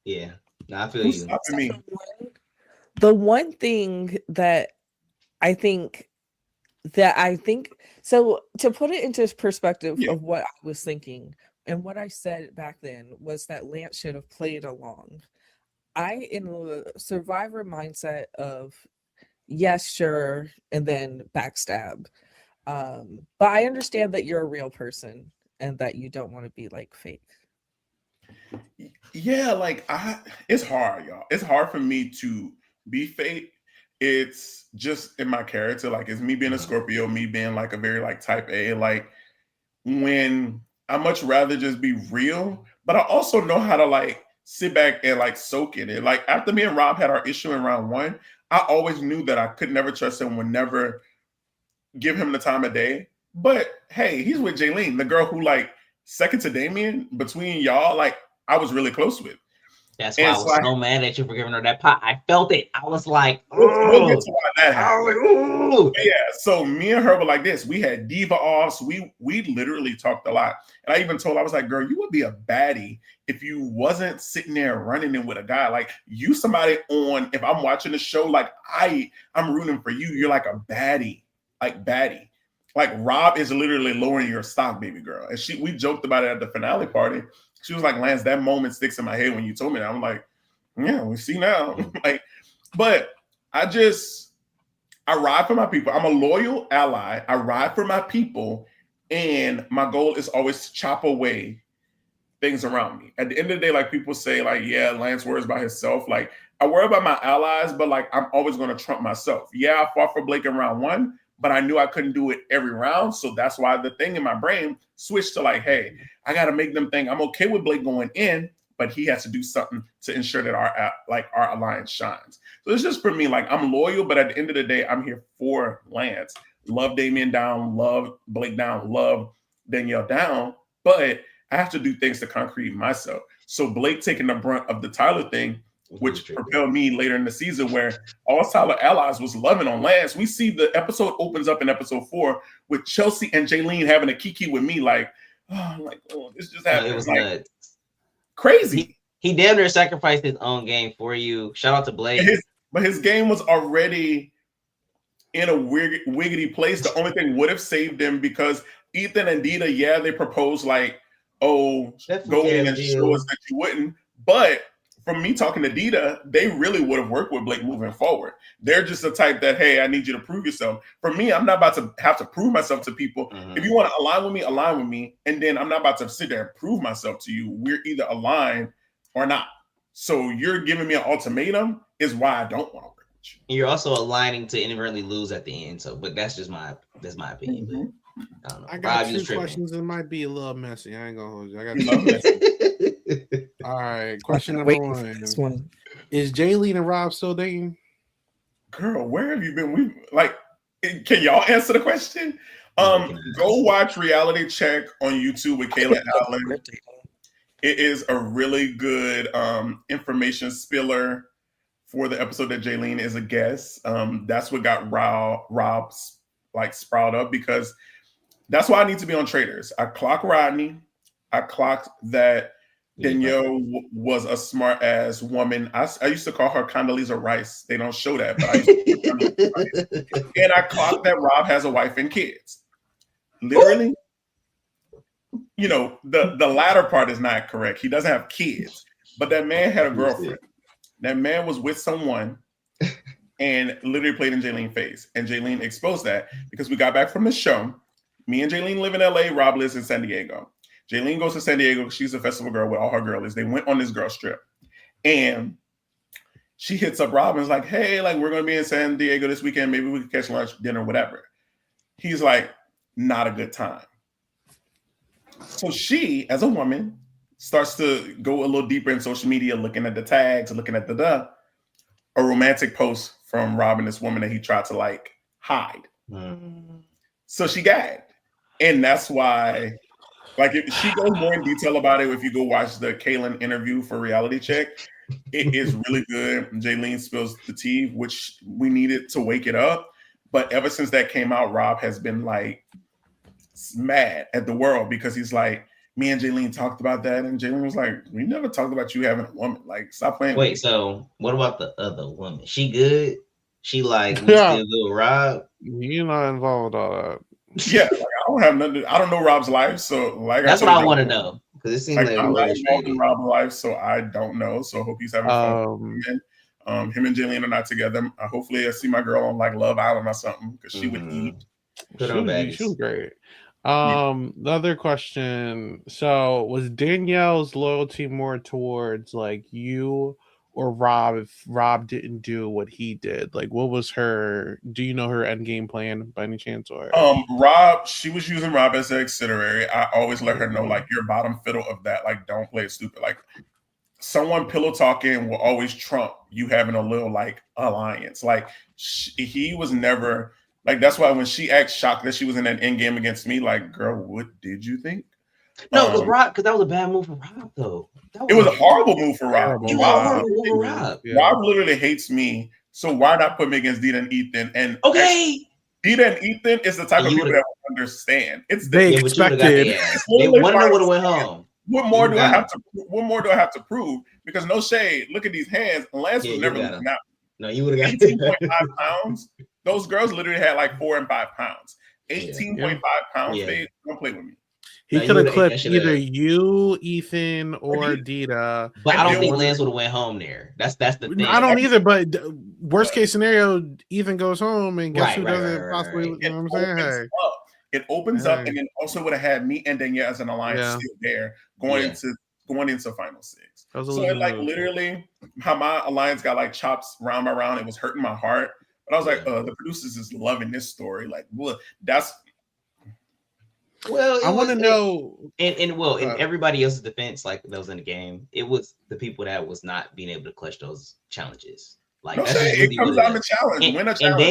Yeah. No, I feel Who's you. stopping me? The one thing that I think so, to put it into perspective of what I was thinking and what I said back then was that Lance should have played along. In the survivor mindset of yes, sure, and then backstab. But I understand that you're a real person and that you don't want to be like fake. Yeah, like it's hard, y'all. It's hard for me to be fake. It's just in my character. Like it's me being a Scorpio, me being like a very like type A. Like when I much rather just be real, but I also know how to like sit back and like soak in it. Like after me and Rob had our issue in round 1, I always knew that I could never trust him, would never give him the time of day. But hey, he's with Jaylene, the girl who like second to Damien between y'all, like I was really close with. That's why I was so mad at you for giving her that pot. I felt it. I was like, we'll get to why that happened. Yeah, so me and her were like this. We had diva offs. We literally talked a lot. And I even told her, I was like, girl, you would be a baddie if you wasn't sitting there running in with a guy. Like you somebody on, if I'm watching the show, like I'm rooting for you. You're like a baddie. Like baddie. Like Rob is literally lowering your stock, baby girl. And we joked about it at the finale party. She was like, Lance, that moment sticks in my head when you told me that. I'm like, yeah, we see now. Like, but I ride for my people. I'm a loyal ally. I ride for my people. And my goal is always to chop away things around me. At the end of the day, like people say, like, yeah, Lance worries about himself. Like, I worry about my allies, but like, I'm always going to trump myself. Yeah, I fought for Blake in round 1, but I knew I couldn't do it every round. So that's why the thing in my brain switched to like, hey, I got to make them think I'm okay with Blake going in, but he has to do something to ensure that our alliance shines. So it's just for me, like I'm loyal, but at the end of the day, I'm here for Lance. Love Damien down, love Blake down, love Danielle down, but I have to do things to concrete myself. So Blake taking the brunt of the Tyler thing, which propelled me later in the season where all Tyler allies was loving on Lance. We see the episode opens up in episode 4 with Chelsea and Jaylene having a kiki with me, like, this just happened. It was like nuts. Crazy. He damn near sacrificed his own game for you. Shout out to Blake. But his game was already in a wiggity place. The only thing would have saved him because Ethan and Dita, yeah, they proposed like, oh, go in and show us that you wouldn't. But from me talking to Dita, they really would have worked with Blake moving forward. They're just the type that, hey, I need you to prove yourself. For me, I'm not about to have to prove myself to people. If you want to align with me, and then I'm not about to sit there and prove myself to you. We're either aligned or not. So you're giving me an ultimatum is why I don't want to work with you. You're also aligning to inadvertently lose at the end. So, but that's my opinion. I don't know. I got 2 questions. It might be a little messy. I ain't gonna hold you. I got messy. All right. Question number 1. Is Jaylene and Rob still dating? Girl, where have you been? Can y'all answer the question? Go watch Reality Check on YouTube with Kayla Allen. It is a really good information spiller for the episode that Jaylene is a guest. That's what got Rob like sprout up because that's why I need to be on Traders. I clock Rodney. I clocked that Danielle was a smart ass woman. I used to call her Condoleezza Rice. They don't show that, but I used to call her Condoleezza Rice. And I clocked that Rob has a wife and kids. Literally, you know, the latter part is not correct. He doesn't have kids, but that man had a girlfriend. That man was with someone and literally played in Jaylene's face. And Jaylene exposed that because we got back from the show. Me and Jaylene live in LA. Rob lives in San Diego. Jaylene goes to San Diego. She's a festival girl with all her girlies. They went on this girl trip. And she hits up Rob and is like, hey, like we're going to be in San Diego this weekend. Maybe we could catch lunch, dinner, whatever. He's like, not a good time. So she, as a woman, starts to go a little deeper in social media, looking at the tags, looking at a romantic post from Rob and this woman that he tried to like hide. So she gagged. And that's why, like, if she goes more in detail about it, if you go watch the Kaylin interview for Reality Check, it is really good. Jaylene spills the tea, which we needed to wake it up. But ever since that came out, Rob has been like mad at the world because he's like, me and Jaylene talked about that, and Jaylene was like, we never talked about you having a woman. Like, stop playing. Wait, so what about the other woman? She good? She like we still do Rob? You're not involved with all that. Yeah, like, I don't have nothing. I don't know Rob's life, so like that's what I want to know because it seems like I'm not involved in Rob's life, so I don't know. So I hope he's having fun. Him and Jaylene are not together. Hopefully, I see my girl on like Love Island or something because she would eat. She was great. The other question. So was Danielle's loyalty more towards like you or Rob if Rob didn't do what he did? Like what was her, do you know her end game plan by any chance? Or Rob, she was using Rob as an auxiliary. I always let her know like you're bottom fiddle of that. Like don't play it stupid. Like someone pillow talking will always trump you having a little like alliance. Like he was never like, that's why when she acts shocked that she was in that end game against me, like, girl, what did you think? No, it was Rob, because that was a bad move for Rob, though. It was a horrible move for Rob. Rob literally hates me. So why not put me against Dita and Ethan? And okay, Dita and Ethan is the type of people that will understand. It's they expected. They wonder would have went home. What more do I have to? What more do I have to prove? Because no shade. Look at these hands. Lance was never losing out. No, you would have got 18.5 pounds. Those girls literally had like 4 and 5 pounds. 18.5 pounds. They don't play with me. He could have clipped either you, Ethan, or Dita. But I don't think Lance would have went home there. That's the thing. I don't either. But worst case scenario, Ethan goes home, and guess who doesn't possibly? You know what I'm saying? It opens up, and then also would have had me and Danielle as an alliance still there going into final 6. So it, like literally, how my alliance got like chops round by round, it was hurting my heart. But I was like, the producers is loving this story. Like, well, that's. Well, I want to know. In everybody else's defense, like that was in the game, it was the people that was not being able to clutch those challenges. Like that's really it comes down to challenge. Win a challenge.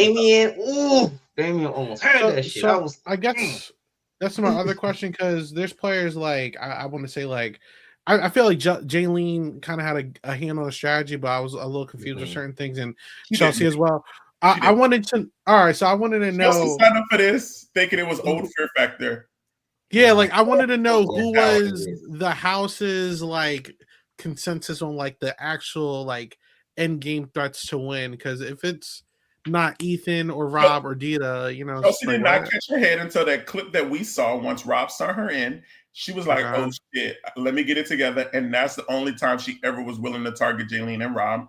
Damien almost had that shit. I guess that's my other question because there's players like I want to say like. I feel like Jaylene kind of had a hand on the strategy, but I was a little confused with certain things, and Chelsea as well. I wanted to. All right, so I wanted to know. Chelsea signed up for this, thinking it was old Fear Factor. Yeah, like I wanted to know who was the house's like consensus on like the actual like end game threats to win. Because if it's not Ethan or Rob or Dita, you know, Chelsea did not catch her head until that clip that we saw. Once Rob saw her in, she was like, "Oh shit, let me get it together." And that's the only time she ever was willing to target Jaylene and Rob.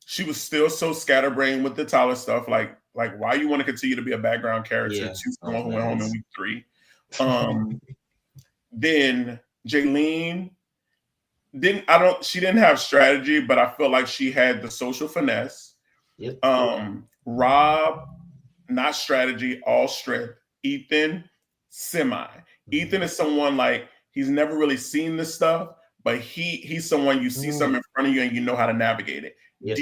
She was still so scatterbrained with the Tyler stuff. Like why you want to continue to be a background character? Yeah. She's the one who went home in week 3. Then Jaylene she didn't have strategy, but I felt like she had the social finesse. Yep. Rob, not strategy, all strength. Ethan, semi. Ethan is someone like he's never really seen this stuff, but he's someone you see something in front of you and you know how to navigate it. Yep.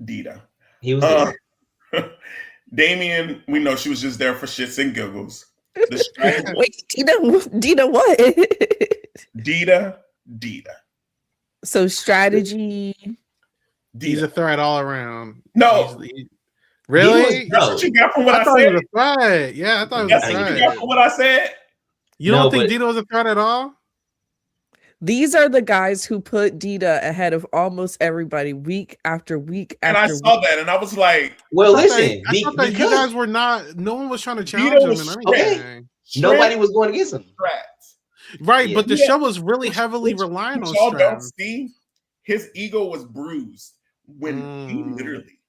Dita. He was there. Damien, we know she was just there for shits and giggles. Wait, Dita what? Dita. So strategy. He's a threat all around. No. Really? That's what you got from what I thought said? It was a threat. Yeah, I thought it was a threat. What you got from what I said? You don't think Dita was a threat at all? These are the guys who put Dita ahead of almost everybody week after week after week. And I saw that and I was like, well, listen, I thought that you guys were not, no one was trying to challenge him and anything. Nobody was going against him. Right, but the show was really heavily relying on y'all don't see, his ego was bruised when he literally,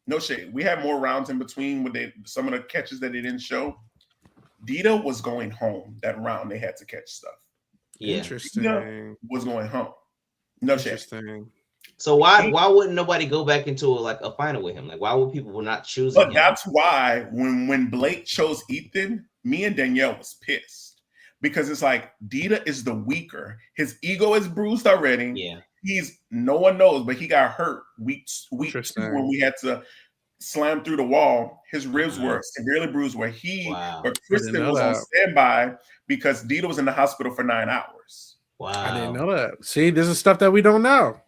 no shade, we had more rounds in between with some of the catches that they didn't show. Dita was going home that round. They had to catch stuff. Yeah. Interesting. Dita was going home. No shade. So why wouldn't nobody go back into a final with him? Like why would people not choose him? But that's why when Blake chose Ethan, me and Danielle was pissed because it's like Dita is the weaker. His ego is bruised already. Yeah. No one knows, but he got hurt week 2 when we had to slam through the wall. His ribs were severely bruised where Kristen was on standby because Dita was in the hospital for 9 hours. Wow. I didn't know that. See, this is stuff that we don't know.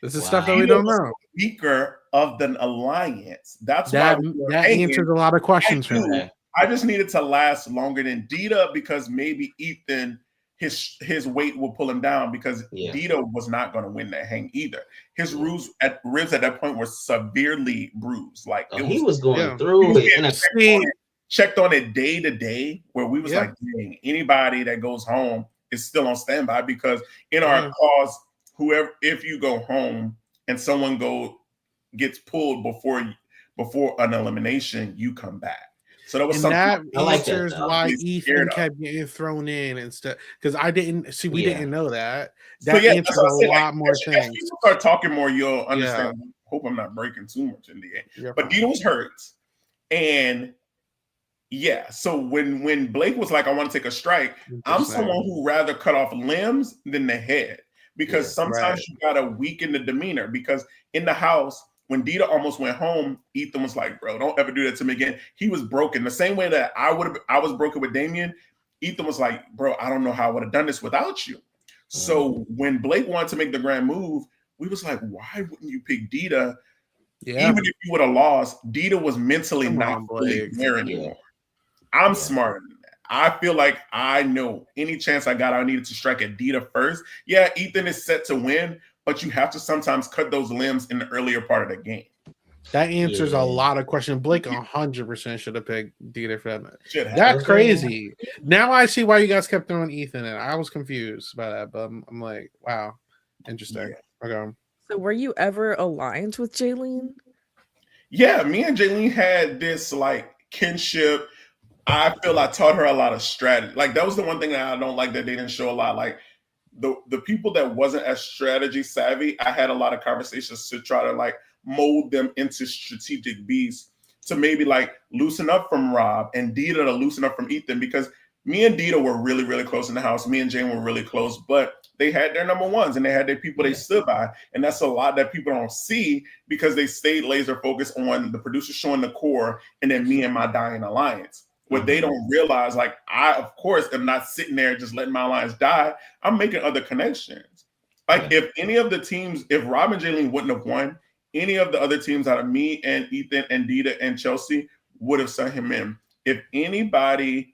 This is stuff that we don't know. Speaker of the alliance. That's that why that answers a lot of questions for me. I just needed to last longer than Dita because maybe Ethan his weight will pull him down because Dita was not going to win that hang either. His ribs at that point were severely bruised. Like he was going through it. Checked on it day to day, where we was like, dang, anybody that goes home is still on standby because in our cause, whoever, if you go home and someone gets pulled before an elimination, you come back. So that was something that answers why Ethan kept getting thrown in instead. Because we didn't know that. That answers a lot more things. As people start talking more, you'll understand. Hope I'm not breaking too much in the end. But Dita was hurt, and so when Blake was like, I want to take a strike, I'm someone who rather cut off limbs than the head because sometimes you gotta weaken the demeanor. Because in the house, when Dita almost went home, Ethan was like, bro, don't ever do that to me again. He was broken. The same way that I was broken with Damien, Ethan was like, bro, I don't know how I would have done this without you. So when Blake wanted to make the grand move, we was like, why wouldn't you pick Dita? Even if you would have lost, Dita was mentally not fully there anymore. I'm smarter than that. I feel like I know any chance I got, I needed to strike at Dita first. Yeah, Ethan is set to win, but you have to sometimes cut those limbs in the earlier part of the game. That answers a lot of questions. Blake 100% should have picked Dita for that. That's crazy. Now I see why you guys kept throwing Ethan in. I was confused by that, but I'm like, wow, interesting. Okay. So were you ever aligned with Jaylene? Yeah, me and Jaylene had this like kinship. I feel I taught her a lot of strategy. Like that was the one thing that I don't like that they didn't show a lot. Like the people that wasn't as strategy savvy, I had a lot of conversations to try to like mold them into strategic beasts to maybe like loosen up from Rob and Dita to loosen up from Ethan, because me and Dita were really, really close in the house. Me and Jane were really close, but they had their number ones and they had their people they stood by. And that's a lot that people don't see because they stayed laser focused on the producer showing the core and then me and my dying alliance. What they don't realize, like I, of course, am not sitting there just letting my alliance die. I'm making other connections. Like if any of the teams, if Rob and Jaylene wouldn't have won, any of the other teams out of me and Ethan and Dita and Chelsea would have sent him in. If anybody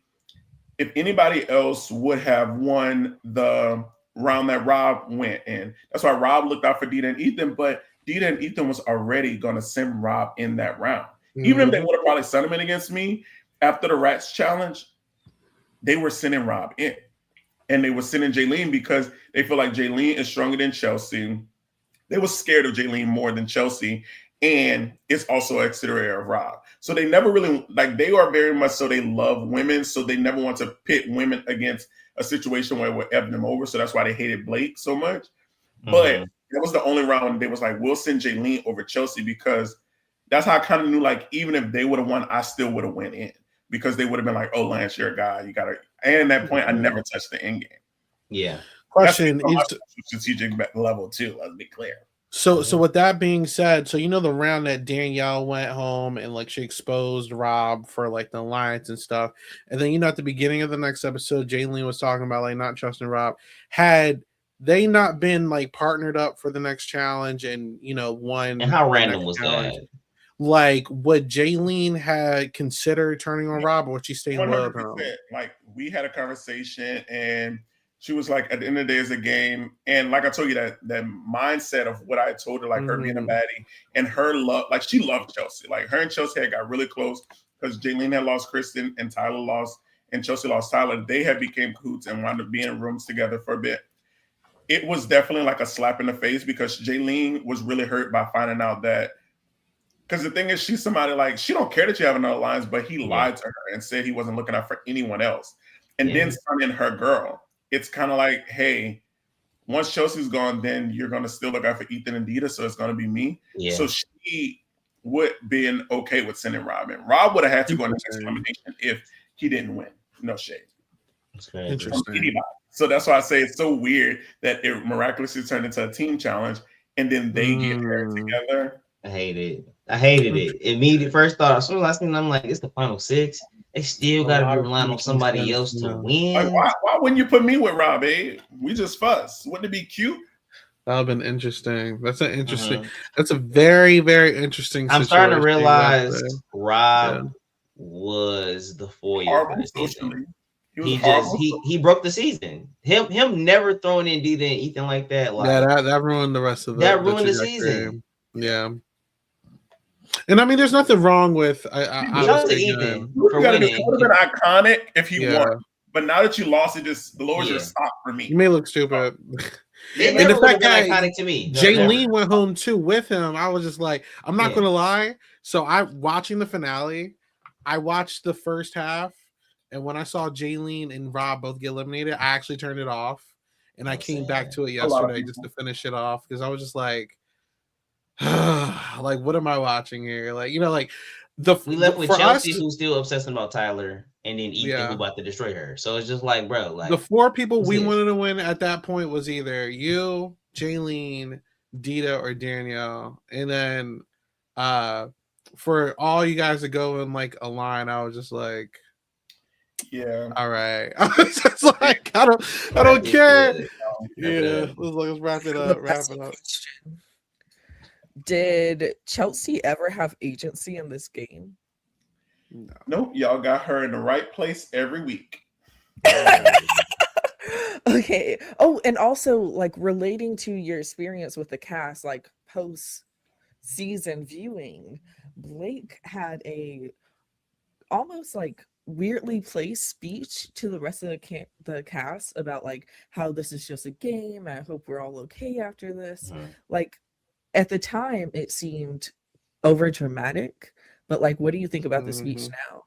else would have won the round that Rob went in, that's why Rob looked out for Dita and Ethan, but Dita and Ethan was already going to send Rob in that round. Even if they would have probably sent him in against me, after the Rats challenge, they were sending Rob in. And they were sending Jaylene because they feel like Jaylene is stronger than Chelsea. They were scared of Jaylene more than Chelsea. And it's also exterior of Rob. So they never really, like they are very much so they love women. So they never want to pit women against a situation where it would ebb them over. So that's why they hated Blake so much. But that was the only round they was like, we'll send Jaylene over Chelsea because that's how I kind of knew like even if they would have won, I still would have went in. Because they would have been like, oh, Lance, you're a guy. You got to. And at that point, I never touched the end game. Yeah. Question is strategic level too. Let's be clear. So with that being said, so you know the round that Danielle went home and like she exposed Rob for like the alliance and stuff, and then you know at the beginning of the next episode, Jaylene was talking about like not trusting Rob. Had they not been like partnered up for the next challenge and you know won? And how random was that? Like, would Jaylene had considered turning on Rob, or would she stay loyal to him? Like, we had a conversation, and she was like, "At the end of the day, it's a game." And like I told you, that mindset of what I told her, like her being a baddie, and her love, like she loved Chelsea. Like her and Chelsea had got really close because Jaylene had lost Kristen, and Tyler lost, and Chelsea lost Tyler. They had became cahoots and wound up being in rooms together for a bit. It was definitely like a slap in the face because Jaylene was really hurt by finding out that. Because the thing is, she's somebody like, she don't care that you have another alliance, but he lied to her and said he wasn't looking out for anyone else. And then signing her girl. It's kind of like, hey, once Chelsea's gone, then you're going to still look out for Ethan and Dita, so it's going to be me. Yeah. So she would been okay with sending Rob in. Rob would have had to go into this combination if he didn't win. No shade. Interesting. So that's why I say it's so weird that it miraculously turned into a team challenge and then they get there together. I hated it. Immediate first thought, as soon as I seen it, I'm like, it's the final six. They still got to be relying on somebody else to win. Like, why wouldn't you put me with Rob, eh? We just fuss. Wouldn't it be cute? That would have been interesting. That's an interesting. That's a very, very interesting. I'm starting to realize Rob was the foil for the season. He broke the season. Him never throwing in Dita and Ethan like that. Like, that ruined the rest of that ruined the season. Yeah. And I mean, there's nothing wrong with. I was Ethan. It would have been iconic if he won. But now that you lost, it just lowers your stock for me. You may look stupid. And the fact that iconic to me. Jaylene went home too with him. I was just like, I'm not gonna lie. So watching the finale, I watched the first half, and when I saw Jaylene and Rob both get eliminated, I actually turned it off, and I came back to it yesterday just to finish it off because I was just like, like, what am I watching here? Like, like we left with Chelsea, who's still obsessing about Tyler, and then Ethan, who about to destroy her. So it's just like, bro, like the 4 people we wanted to win at that point was either you, Jaylene, Dita, or Danielle. And then for all you guys to go in like a line, I was just like, yeah, all right. I was just like, I don't care. Yeah, let's wrap it up. Did Chelsea ever have agency in this game? No. Nope, y'all got her in the right place every week. Okay. Oh, and also like relating to your experience with the cast, like post season viewing, Blake had a almost like weirdly placed speech to the rest of the cast about like how this is just a game. I hope we're all okay after this. Like, at the time, it seemed over dramatic, but like, what do you think about the speech now?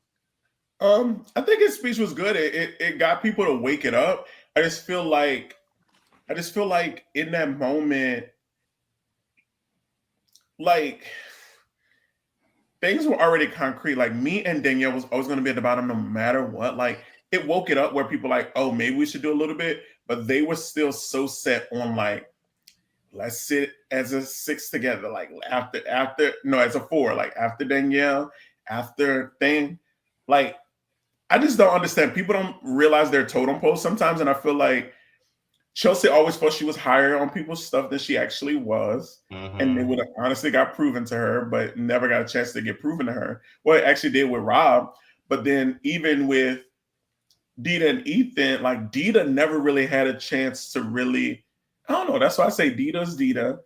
I think his speech was good. It got people to wake it up. I just feel like in that moment, like things were already concrete. Like me and Danielle was always going to be at the bottom no matter what. Like it woke it up where people like, oh, maybe we should do a little bit, but they were still so set on like, let's sit as a 6 together, like as a 4, like after Danielle, after thing. Like, I just don't understand. People don't realize their totem pole sometimes. And I feel like Chelsea always thought she was higher on people's stuff than she actually was. And it would have honestly got proven to her, but never got a chance to get proven to her. Well, it actually did with Rob. But then even with Dita and Ethan, like Dita never really had a chance to really, I don't know. That's why I say Dita's Dita.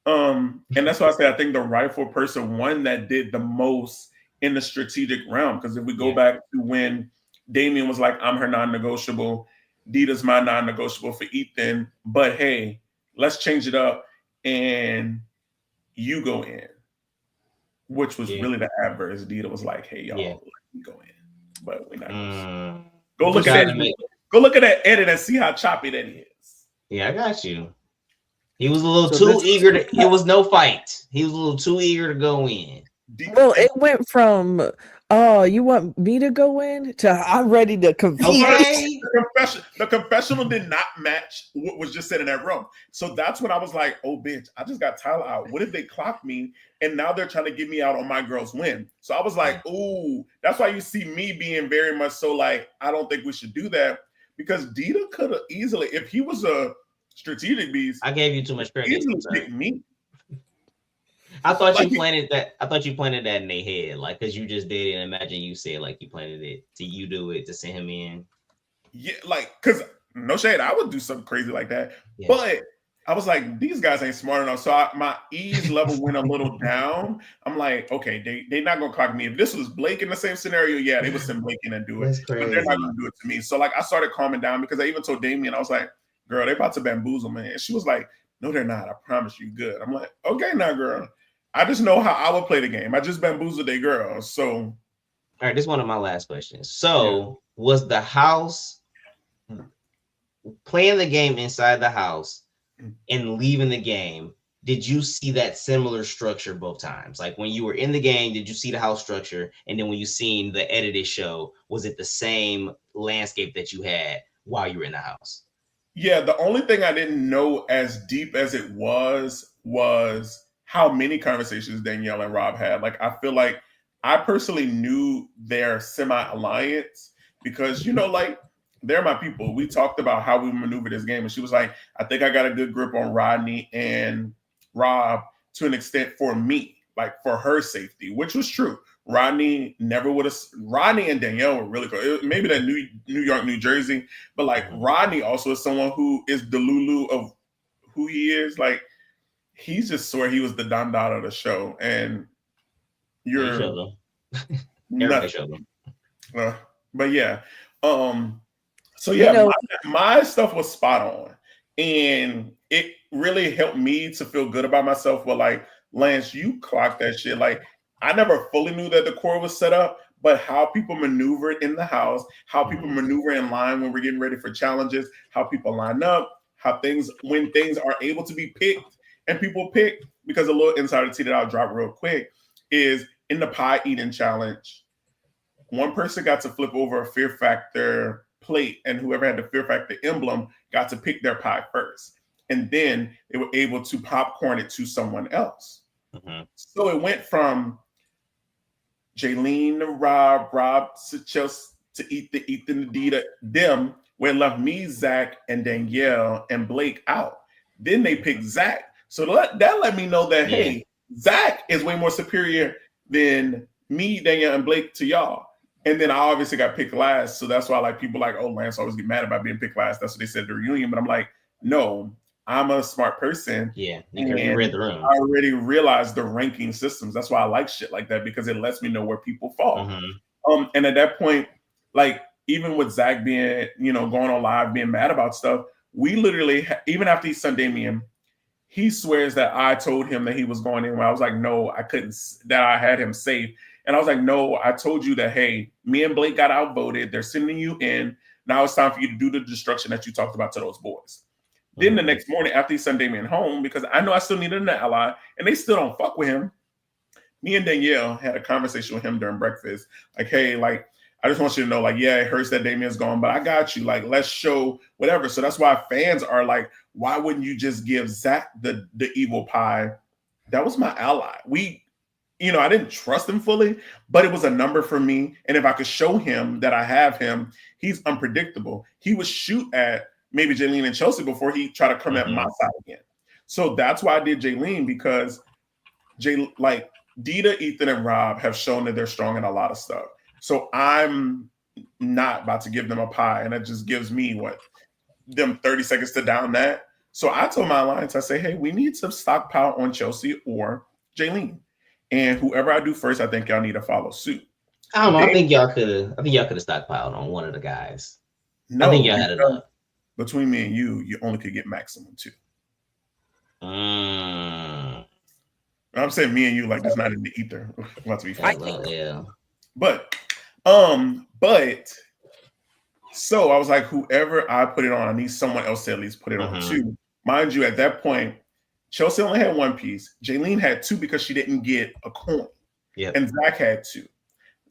And that's why I say I think the rightful person, one that did the most in the strategic realm. Because if we go back to when Damien was like, I'm her non-negotiable, Dita's my non-negotiable for Ethan. But hey, let's change it up and you go in. Which was really the adverse. Dita was like, hey, y'all, let me go in. But we're not go look at that. Go look at that edit and see how choppy that is. Yeah, I got you. He was a little too eager to. It was no fight. He was a little too eager to go in. Well, it went from "Oh, you want me to go in?" to "I'm ready to compete." Okay. The confessional did not match what was just said in that room. So that's when I was like, "Oh, bitch! I just got Tyler out. What if they clock me and now they're trying to get me out on my girls win?" So I was like, "Ooh!" That's why you see me being very much so like, I don't think we should do that because Dita could have easily, if he was a strategic beast, I gave you too much credit. Easily pick me. I thought you planted that. I thought you planted that in their head, like because you just did it. And imagine you said like you planted it to you do it to send him in. Yeah, like because no shade, I would do something crazy like that. Yeah. But I was like, these guys ain't smart enough. So my ease level went a little down. I'm like, okay, they not gonna clock me. If this was Blake in the same scenario, yeah, they would send Blake in and do it. But they're not gonna do it to me. So like I started calming down because I even told Damien, I was like, girl, they about to bamboozle me. And she was like, no, they're not. I promise you, good. I'm like, okay, now, girl. I just know how I would play the game. I just bamboozled a girl. So, all right, this is one of my last questions. So, was the house playing the game inside the house and leaving the game? Did you see that similar structure both times? Like when you were in the game, did you see the house structure? And then when you seen the edited show, was it the same landscape that you had while you were in the house? Yeah, the only thing I didn't know as deep as it was how many conversations Danielle and Rob had. Like, I feel like I personally knew their semi-alliance because, you know, like they're my people. We talked about how we maneuver this game, and she was like, I think I got a good grip on Rodney and Rob to an extent for me, like for her safety, which was true. Rodney never would have. Rodney and Danielle were really cool. Maybe that New York, New Jersey, but like Rodney also is someone who is the Lulu of who he is. Like he just swore he was the Don Dada of the show, and you're nothing. But yeah, so yeah, my stuff was spot on, and it really helped me to feel good about myself. But like Lance, you clocked that shit. Like I never fully knew that the core was set up, but how people maneuver in the house, how people maneuver in line when we're getting ready for challenges, how people line up, when things are able to be picked and people pick, because a little insider tea that I'll drop real quick is in the pie eating challenge, one person got to flip over a Fear Factor plate, and whoever had the Fear Factor emblem got to pick their pie first. And then they were able to popcorn it to someone else. So it went from Jaylene to Rob to Chelsea to Ethan, Adita, them, where it left me, Zach, and Danielle and Blake out. Then they picked Zach. So that let me know that, hey, Zach is way more superior than me, Danielle, and Blake to y'all. And then I obviously got picked last. So that's why like people like, oh, Lance always get mad about being picked last. That's what they said at the reunion. But I'm like, no, I'm a smart person. Yeah, you read the room. I already realized the ranking systems. That's why I like shit like that, because it lets me know where people fall. And at that point, like even with Zach being, going on live, being mad about stuff, we literally, even after he sent Damien, he swears that I told him that he was going in. When I was like, no, I couldn't, that I had him safe. And I was like, no, I told you that, hey, me and Blake got outvoted. They're sending you in. Now it's time for you to do the destruction that you talked about to those boys. Then the next morning, after he sent Damien home, because I know I still needed an ally, and they still don't fuck with him, me and Danielle had a conversation with him during breakfast. Like, hey, like, I just want you to know, like, yeah, it hurts that Damien's gone, but I got you. Like, let's show whatever. So that's why fans are like, why wouldn't you just give Zach the evil pie? That was my ally. I didn't trust him fully, but it was a number for me. And if I could show him that I have him, he's unpredictable. He would shoot at maybe Jaylene and Chelsea before he tried to come at my side again. So that's why I did Jaylene, because Dita, Ethan, and Rob have shown that they're strong in a lot of stuff. So I'm not about to give them a pie, and it just gives me them 30 seconds to down that. So I told my alliance, I say, hey, we need some stockpile on Chelsea or Jaylene. And whoever I do first, I think y'all need to follow suit. I don't know. I think y'all could have stockpiled on one of the guys. No, I think y'all had it up. Between me and you only could get maximum 2. I'm saying me and you, like, that's not in the ether. About to be fun. Yeah. But so I was like, whoever I put it on, I need someone else to at least put it on too. Mind you, at that point, Chelsea only had 1 piece. Jaylene had 2 because she didn't get a coin. And Zach had 2.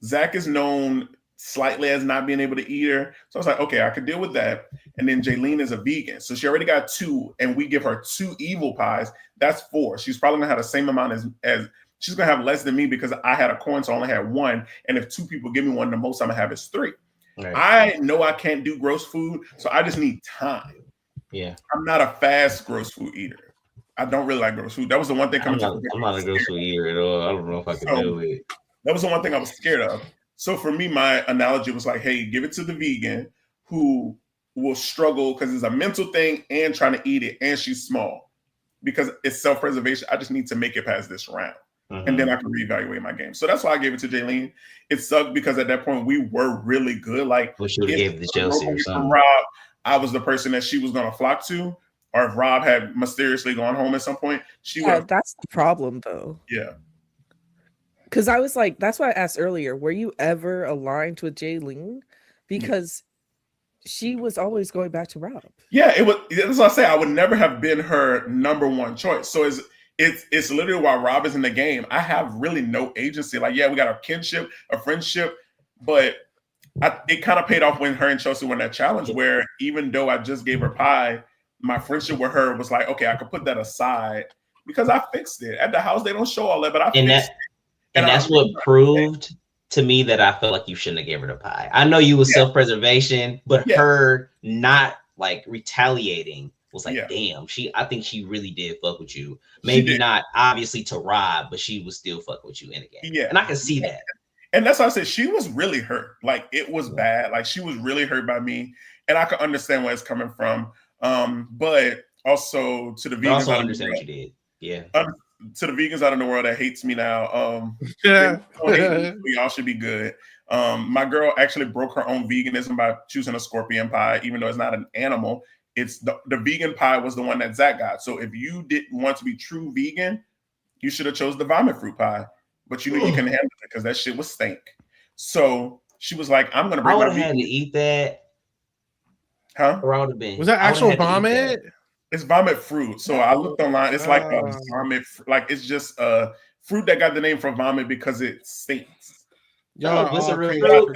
Zach is known slightly as not being able to eat her. So I was like, okay, I could deal with that. And then Jaylene is a vegan. So she already got 2, and we give her 2 evil pies. That's 4. She's probably gonna have the same amount as she's gonna have less than me, because I had a coin, so I only had 1. And if 2 people give me 1, the most I'm gonna have is 3. Right. I know I can't do gross food, so I just need time. Yeah. I'm not a fast gross food eater. I don't really like gross food. That was the one thing I'm not a gross food eater at all. I don't know if I can do it. That was the one thing I was scared of. So for me, my analogy was like, hey, give it to the vegan who will struggle because it's a mental thing and trying to eat it, and she's small. Because it's self-preservation, I just need to make it past this round. And then I can reevaluate my game. So that's why I gave it to Jaylene. It sucked because at that point we were really good. Like, we should have gave it to Chelsea or something. Rob, I was the person that she was going to flock to. Or if Rob had mysteriously gone home at some point, that's the problem, though. Yeah. Because I was like, that's why I asked earlier, were you ever aligned with Jaylene? Because she was always going back to Rob. Yeah, it was. That's what I say. I would never have been her number 1 choice. So it's literally why Rob is in the game. I have really no agency. Like, yeah, we got a kinship, a friendship, but it kind of paid off when her and Chelsea won that challenge, where even though I just gave her pie, my friendship with her was like, okay, I could put that aside because I fixed it. At the house, they don't show all that, but I fixed it. And that's what proved to me that I felt like you shouldn't have gave her the pie. I know you was self-preservation, but her not like retaliating was like, damn, I think she really did fuck with you. Maybe not obviously to Rob, but she was still fuck with you in the game. Yeah. And I can see that. And that's why I said she was really hurt. Like it was bad. Like she was really hurt by me. And I can understand where it's coming from. But also to the vegans. I also understand what you did. Yeah. To the vegans out in the world that hates me now. Y'all should be good. My girl actually broke her own veganism by choosing a scorpion pie, even though it's not an animal. It's the vegan pie was the one that Zach got. So if you didn't want to be true vegan, you should have chose the vomit fruit pie. But you knew you couldn't handle it because that shit was stink. So she was like, I'm gonna break my vegan. I would have had to eat that. Huh? Or I would have been. Was that actual vomit? It's vomit fruit. So I looked online. It's like a vomit, like it's just a fruit that got the name for vomit because it stinks. This is real fruit.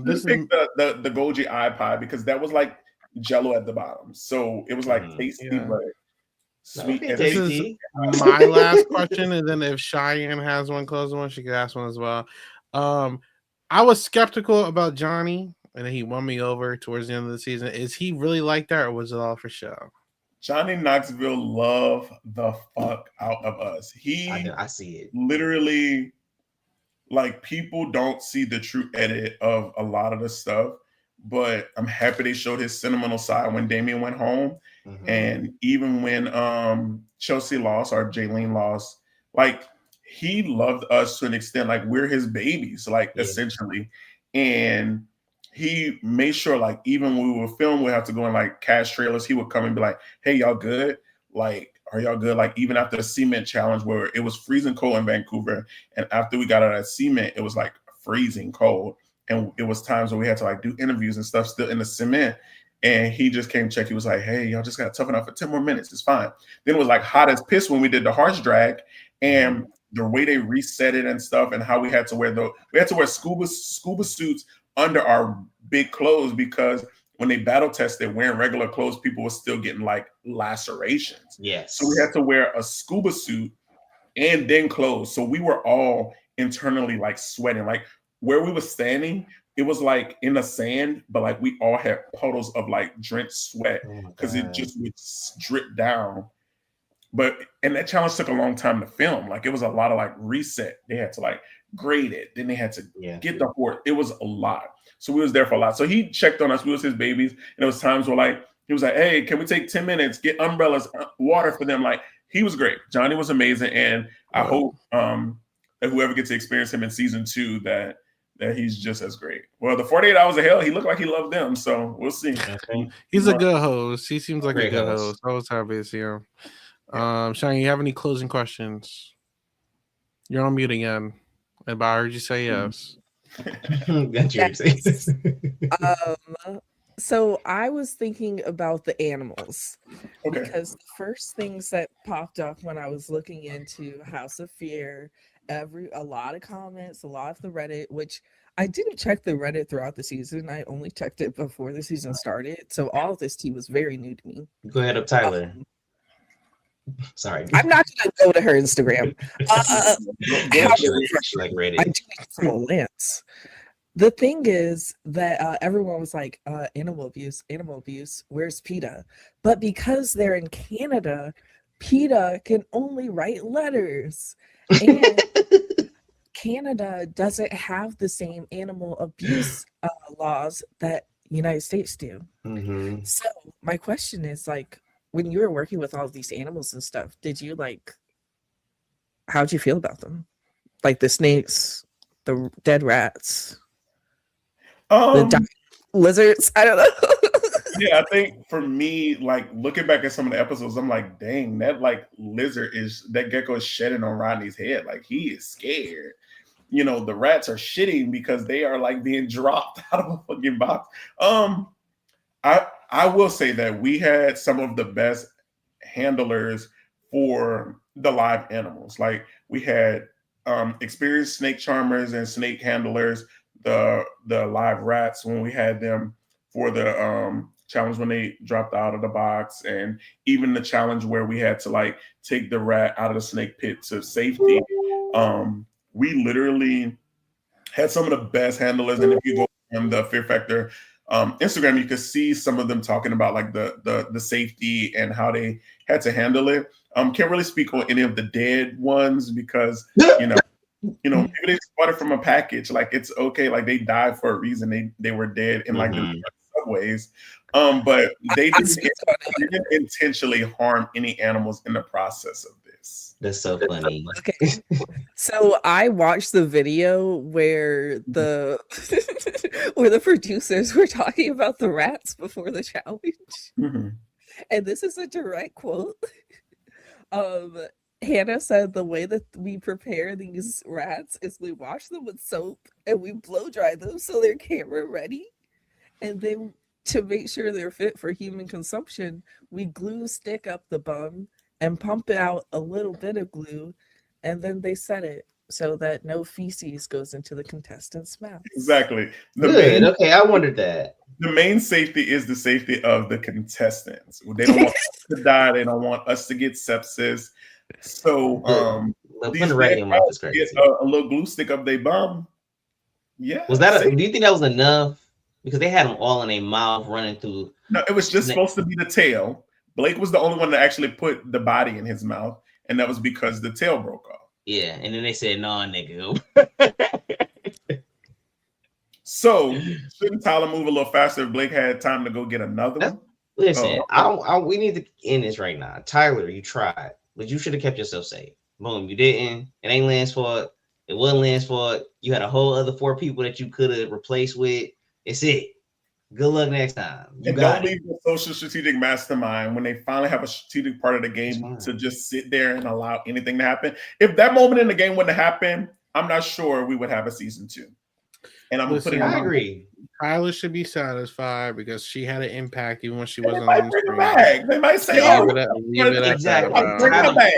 This is the goji eye pie because that was like Jello at the bottom. So it was like tasty, but sweet. This is my last question, and then if Cheyenne has one closing one, she could ask one as well. I was skeptical about Johnny, and then he won me over towards the end of the season. Is he really like that, or was it all for show? Johnny Knoxville loved the fuck out of us. I see it. Literally, like people don't see the true edit of a lot of the stuff, but I'm happy they showed his sentimental side when Damian went home. And even when Chelsea lost or Jaylene lost, like he loved us to an extent, like we're his babies, like essentially. And he made sure, like, even when we were filming, we have to go in like cash trailers. He would come and be like, hey, y'all good? Like, are y'all good? Like, even after the cement challenge where it was freezing cold in Vancouver. And after we got out of that cement, it was like freezing cold. And it was times where we had to like do interviews and stuff still in the cement. And he just came check. He was like, hey, y'all just got to toughen up for 10 more minutes. It's fine. Then it was like hot as piss when we did the harsh drag. And the way they reset it and stuff, and how we had to wear scuba suits under our big clothes, because when they battle tested wearing regular clothes, people were still getting like lacerations. Yes. So we had to wear a scuba suit and then clothes. So we were all internally like sweating. Like where we were standing, it was like in the sand, but like we all had puddles of like drenched sweat because it just would drip down. And that challenge took a long time to film. Like it was a lot of like reset. They had to like grade it. Then they had to get the horse. It was a lot. So we was there for a lot. So he checked on us. We was his babies. And there was times where like, he was like, hey, can we take 10 minutes, get umbrellas, water for them? Like he was great. Johnny was amazing. And I hope that whoever gets to experience him in season 2, that he's just as great. Well, the 48 Hours of Hell, he looked like he loved them. So we'll see. Okay. He's a good host. He seems like a good host. I was happy to see him. Shane, you have any closing questions? You're on mute again. But I heard you say yes. Yes. So I was thinking about the animals because the first things that popped up when I was looking into House of Fear, a lot of comments, a lot of the Reddit, which I didn't check the Reddit throughout the season. I only checked it before the season started. So all of this tea was very new to me. Go ahead up, Tyler. Sorry, I'm not gonna go to her Instagram. I do need to follow Lance. The thing is that everyone was like, animal abuse. Where's PETA? But because they're in Canada, PETA can only write letters, and Canada doesn't have the same animal abuse laws that United States do. So my question is, like, when you were working with all these animals and stuff, how'd you feel about them? Like the snakes, the dead rats, the lizards? I don't know. Yeah, I think for me, like looking back at some of the episodes, I'm like, dang, that like that gecko is shedding on Rodney's head. Like he is scared. You know, the rats are shitting because they are like being dropped out of a fucking box. I will say that we had some of the best handlers for the live animals. Like we had experienced snake charmers and snake handlers, the live rats when we had them for the challenge when they dropped out of the box, and even the challenge where we had to like take the rat out of the snake pit to safety. we literally had some of the best handlers. And if you go on the Fear Factor Instagram, you could see some of them talking about like the safety and how they had to handle it. Can't really speak on any of the dead ones because maybe they spotted from a package. Like it's okay, like they died for a reason. They were dead in like the subways. But they didn't intentionally harm any animals in the process of this. That's so funny. Okay. So I watched the video where the producers were talking about the rats before the challenge. And this is a direct quote. Hannah said the way that we prepare these rats is we wash them with soap and we blow dry them so they're camera ready. And then to make sure they're fit for human consumption, we glue stick up the bum and pump out a little bit of glue, and then they set it so that no feces goes into the contestant's mouth. Exactly. Okay, I wondered that. The main safety is the safety of the contestants. They don't want us to die. They don't want us to get sepsis. So these rats get a little glue stick up their bum. Yeah. Was that? Do you think that was enough? Because they had them all in their mouth running through. No, it was just supposed to be the tail. Blake was the only one that actually put the body in his mouth, and that was because the tail broke off. Yeah, and then they said, "No, nigga." So shouldn't Tyler move a little faster if Blake had time to go get another one? Listen, we need to end this right now. Tyler, you tried, but you should have kept yourself safe. Boom, you didn't. It ain't Lance's fault. It wasn't Lance's fault. You had a whole other 4 people that you could have replaced with. It's it. Good luck next time. Don't leave the social strategic mastermind when they finally have a strategic part of the game to just sit there and allow anything to happen. If that moment in the game wouldn't happen, I'm not sure we would have a season 2. And I'm putting. I agree. Tyler should be satisfied because she had an impact even when she wasn't on the screen. They might say, "Oh, exactly." Bring her back.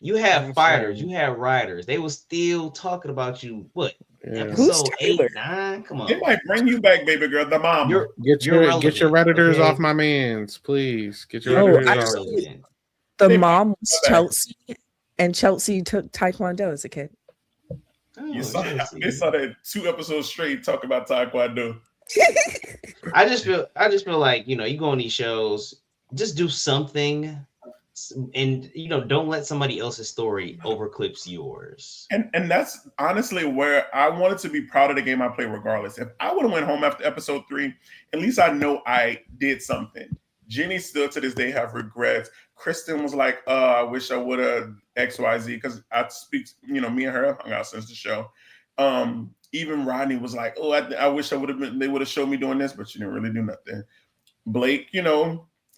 You have fighters, you have riders. They were still talking about you. What? Episode 8, 9. Come on. They might bring you back, baby girl. The mom. Get your Redditors off my mans, please. Get your Redditors off. The mom was Chelsea, and Chelsea took Taekwondo as a kid. They saw that 2 episodes straight talk about Taekwondo. I just feel like you go on these shows, just do something. And don't let somebody else's story overclips yours. And that's honestly where I wanted to be proud of the game I played regardless. If I would have went home after episode 3, at least I know I did something. Jenny still to this day have regrets. Kristen was like, I wish I would have XYZ because I speak, me and her hung out since the show. Even Rodney was like, I wish they would have showed me doing this, but she didn't really do nothing. Blake,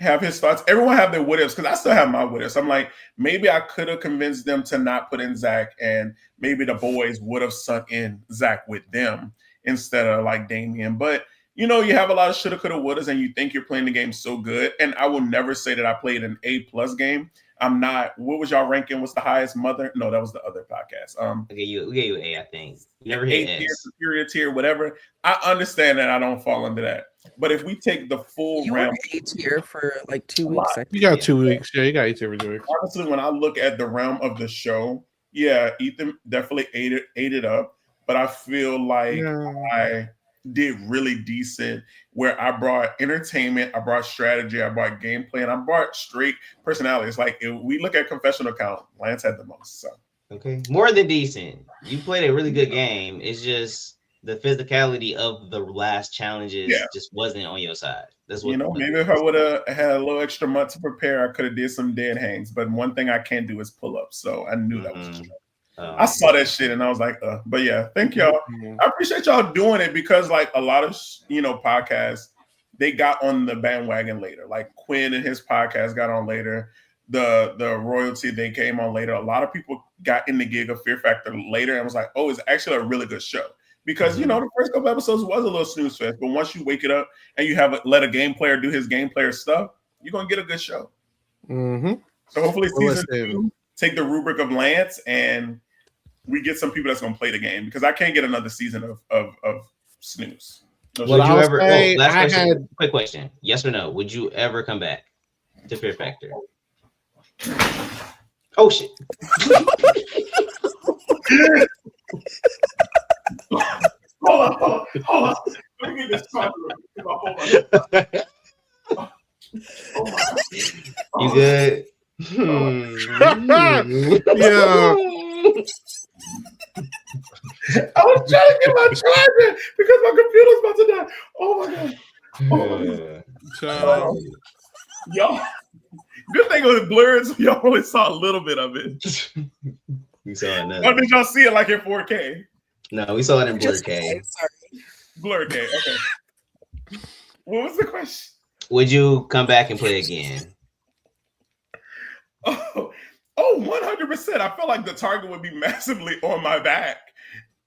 have his thoughts. Everyone have their what ifs because I still have my what ifs. I'm like, maybe I could have convinced them to not put in Zach, and maybe the boys would have sunk in Zach with them instead of like Damien. But you have a lot of shoulda, coulda, wouldas, and you think you're playing the game so good. And I will never say that I played an A+ game. I'm not. What was y'all ranking? What's the highest mother? No, that was the other podcast. We gave you A, I think. You never hit A tier, superior tier, whatever. I understand that I don't fall into that. But if we take the full round, A tier for like 2 weeks. You got 2 weeks. Yeah, you got A tier for 2 weeks. Honestly, when I look at the realm of the show, yeah, Ethan definitely ate it up. But I feel like I did really decent where I brought entertainment, I brought strategy, I brought gameplay, and I brought straight personality. It's like if we look at confessional count, Lance had the most. So okay, more than decent. You played a really good game. It's just the physicality of the last challenges just wasn't on your side. That's what maybe if I would have had a little extra month to prepare, I could have did some dead hangs. But one thing I can't do is pull up. So I knew that was true. I saw that shit and I was like, but yeah, thank y'all. I appreciate y'all doing it because like a lot of podcasts, they got on the bandwagon later. Like Quinn and his podcast got on later. The Royalty, they came on later. A lot of people got in the gig of Fear Factor later and was like, oh, it's actually a really good show. Because the first couple episodes was a little snooze fest, but once you wake it up and you let a game player do his game player stuff, you're gonna get a good show. So hopefully season 2 take the rubric of Lance and we get some people that's gonna play the game because I can't get another season of snooze. Would you ever? Last question. Quick question: yes or no? Would you ever come back to Fear Factor? Oh shit! Hold on. Let me get this charger. Oh my. You good? Yeah. I was trying to get my charger because my computer's about to die. Oh my god. So, Y'all, good thing it was blurred, so y'all only saw a little bit of it. We saw it now. Or did y'all see it like in 4K? No, we saw it in Blur K. Blur K, okay. What was the question? Would you come back and play again? Oh, 100%. I feel like the target would be massively on my back.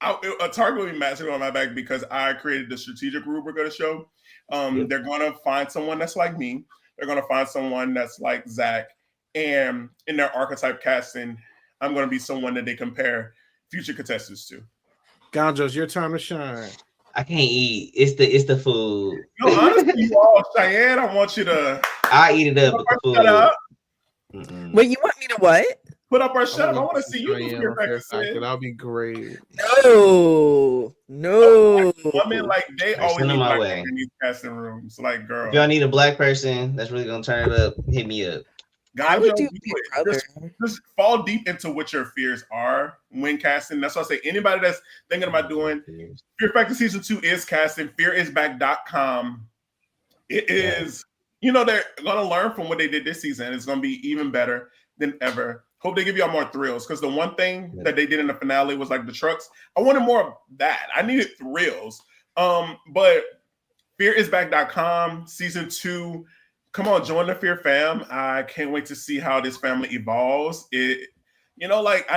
A target would be massively on my back because I created the strategic rubric of the show. They're going to find someone that's like me. They're going to find someone that's like Zach. And in their archetype casting, I'm going to be someone that they compare future contestants to. Gonjo, it's your time to shine. I can't eat. It's the food. No, honestly, you all, Cheyenne, I want you to. I eat it up with the food. Wait, you want me to what? Put up our shut up. I want to see you do Fear Factor. That'll be great. No. I mean, like they always need black people in these casting rooms. Like, girl, if y'all need a black person that's really gonna turn it up, hit me up. I would do just fall deep into what your fears are when casting. That's why I say anybody that's thinking about doing Fear Factor Season 2 is casting. FearIsBack.com. It is, they're gonna learn from what they did this season. It's gonna be even better than ever. Hope they give y'all more thrills, because the one thing that they did in the finale was like the trucks. I wanted more of that. I needed thrills. But FearIsBack.com Season 2. Come on, join the Fear fam. I can't wait to see how this family evolves. I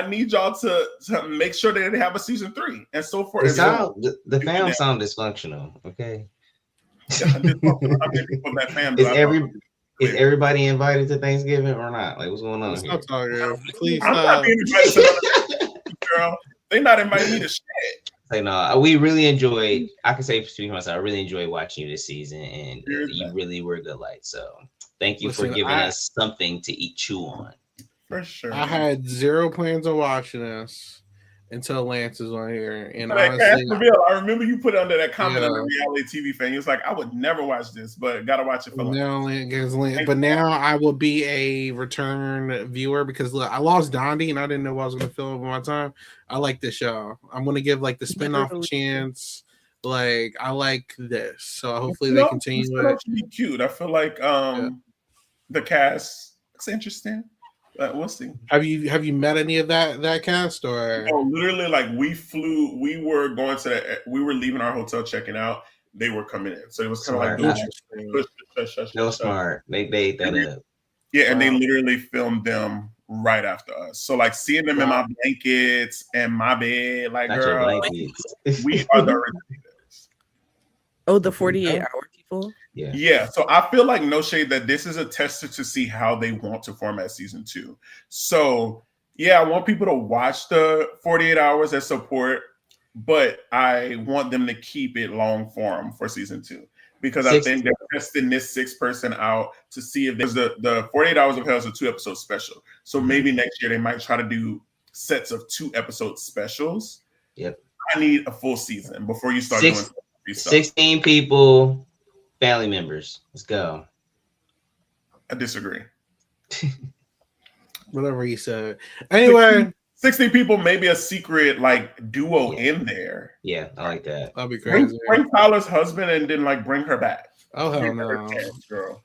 need y'all to make sure that they have a Season 3 and so forth. The fam sound dysfunctional. Okay. Is everybody invited to Thanksgiving or not? Like, what's going on here? Please I'm not being invited to girl. They're not inviting me to shit. Like, no, we really enjoyed. I can say for myself, I really enjoyed watching you this season, and you really were a good light. So, thank you for giving us something to chew on. For sure. I had zero plans on watching this until Lance is on here, and honestly, I remember you put under that comment on the reality TV fan. He was like, "I would never watch this, but gotta watch it for Lance." But now I will be a return viewer because look, I lost Dondi and I didn't know what I was going to fill over my time. I like this show. I'm going to give like the spinoff a chance. Like, I like this, so hopefully they continue with it. Be cute. I feel like the cast looks interesting. We'll see. Have you met any of that cast or? No, literally, like we were leaving our hotel, checking out. They were coming in, so it was kind of like that was smart. They made that up. Yeah, and they literally filmed them right after us. So like seeing them in my blankets and my bed, like girl, we are the originators. Oh, the 48-hour people. Yeah. So I feel like no shade that this is a tester to see how they want to format Season 2. So yeah, I want people to watch the 48 hours as support, but I want them to keep it long form for Season 2 because I think they're testing this 6-person out to see if there's the 48 Hours of Hell is a 2-episode special. So maybe next year they might try to do sets of 2-episode specials. Yep. I need a full season before you start doing 16 people. Family members. Let's go. I disagree. Whatever he said. Anyway, 16 people, maybe a secret like duo in there. Yeah, I like that. That'd be crazy. Bring Tyler's husband and then like bring her back. Oh hell no, girl.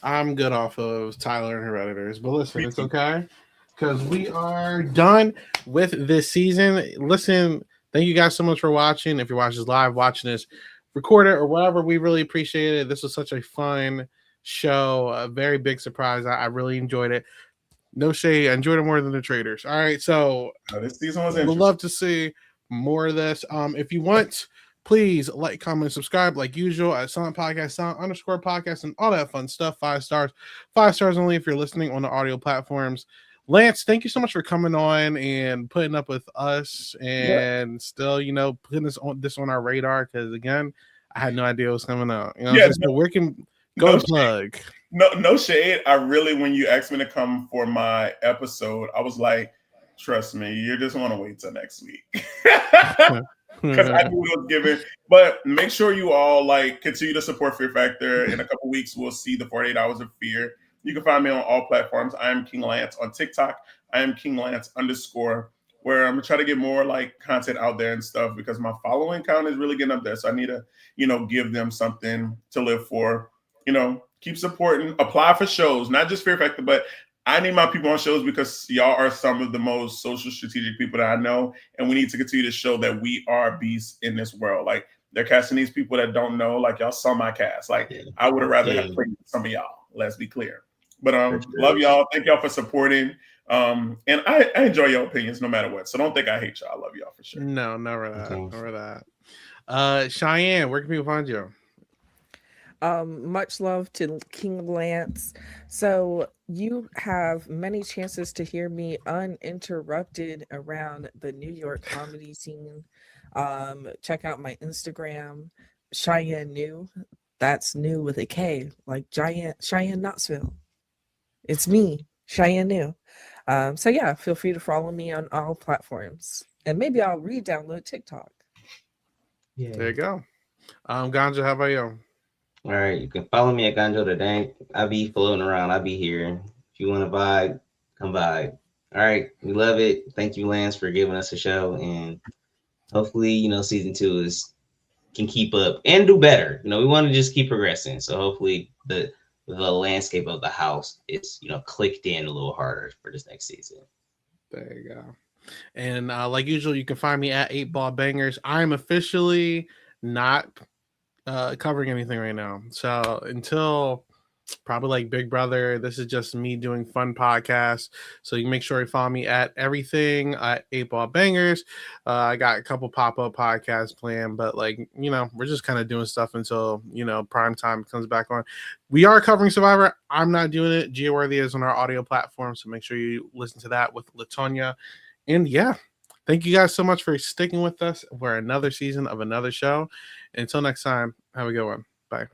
I'm good off of Tyler and Hereditors, but listen, it's okay because we are done with this season. Listen, thank you guys so much for watching. If you're watching this live, watching this record it or whatever, we really appreciate it. This was such a fun show, a very big surprise. I really enjoyed it. No shade, I enjoyed it more than the Traders. All right, so this season was we'd love to see more of this. If you want, please like, comment, subscribe like usual at Silent Podcast, Silent_podcast, and all that fun stuff. 5 stars, 5 stars only if you're listening on the audio platforms. Lance, thank you so much for coming on and putting up with us and still, putting this on our radar. Because again, I had no idea what was coming out. Where can go plug? No shade. I really, when you asked me to come for my episode, I was like, Trust me, you just want to wait till next week. Because I knew it was given. But make sure you all continue to support Fear Factor. In a couple weeks, we'll see the 48 Hours of Fear. You can find me on all platforms. I am King Lance on TikTok. I am King Lance _ where I'm gonna try to get more content out there and stuff because my following count is really getting up there. So I need to, give them something to live for. Keep supporting, apply for shows, not just Fear Factor, but I need my people on shows because y'all are some of the most social strategic people that I know. And we need to continue to show that we are beasts in this world. They're casting these people that don't know, y'all saw my cast. I would have rather have played some of y'all. Let's be clear. But love y'all. Thank y'all for supporting. And I enjoy your opinions no matter what. So don't think I hate y'all. I love y'all for sure. No, never that. Never that. Cheyenne, where can people find you? Much love to King Lance. So you have many chances to hear me uninterrupted around the New York comedy scene. Check out my Instagram, Cheyenne New. That's new with a K, like Cheyenne Knoxville. It's me, Cheyenne New. So yeah, feel free to follow me on all platforms, and maybe I'll re-download TikTok. Yeah, there you go. Ganja, how about you? All right, you can follow me at Ganjo the Dank. I be floating around. I'll be here. If you want to vibe, come vibe. All right, we love it. Thank you, Lance, for giving us a show, and hopefully, season 2 can keep up and do better. We want to just keep progressing. So hopefully, the landscape of the house is clicked in a little harder for this next season. There you go. And like usual, you can find me at 8Ball Bangers. I'm officially not covering anything right now, so until probably Big Brother, this is just me doing fun podcasts. So you make sure you follow me at everything at 8Ball Bangers. I got a couple pop-up podcasts planned, but we're just kind of doing stuff until prime time comes back on. We are covering Survivor. I'm not doing it. Gia Worthy is on our audio platform, so make sure you listen to that with Latonya. And yeah, thank you guys so much for sticking with us for another season of another show. Until next time, have a good one. Bye.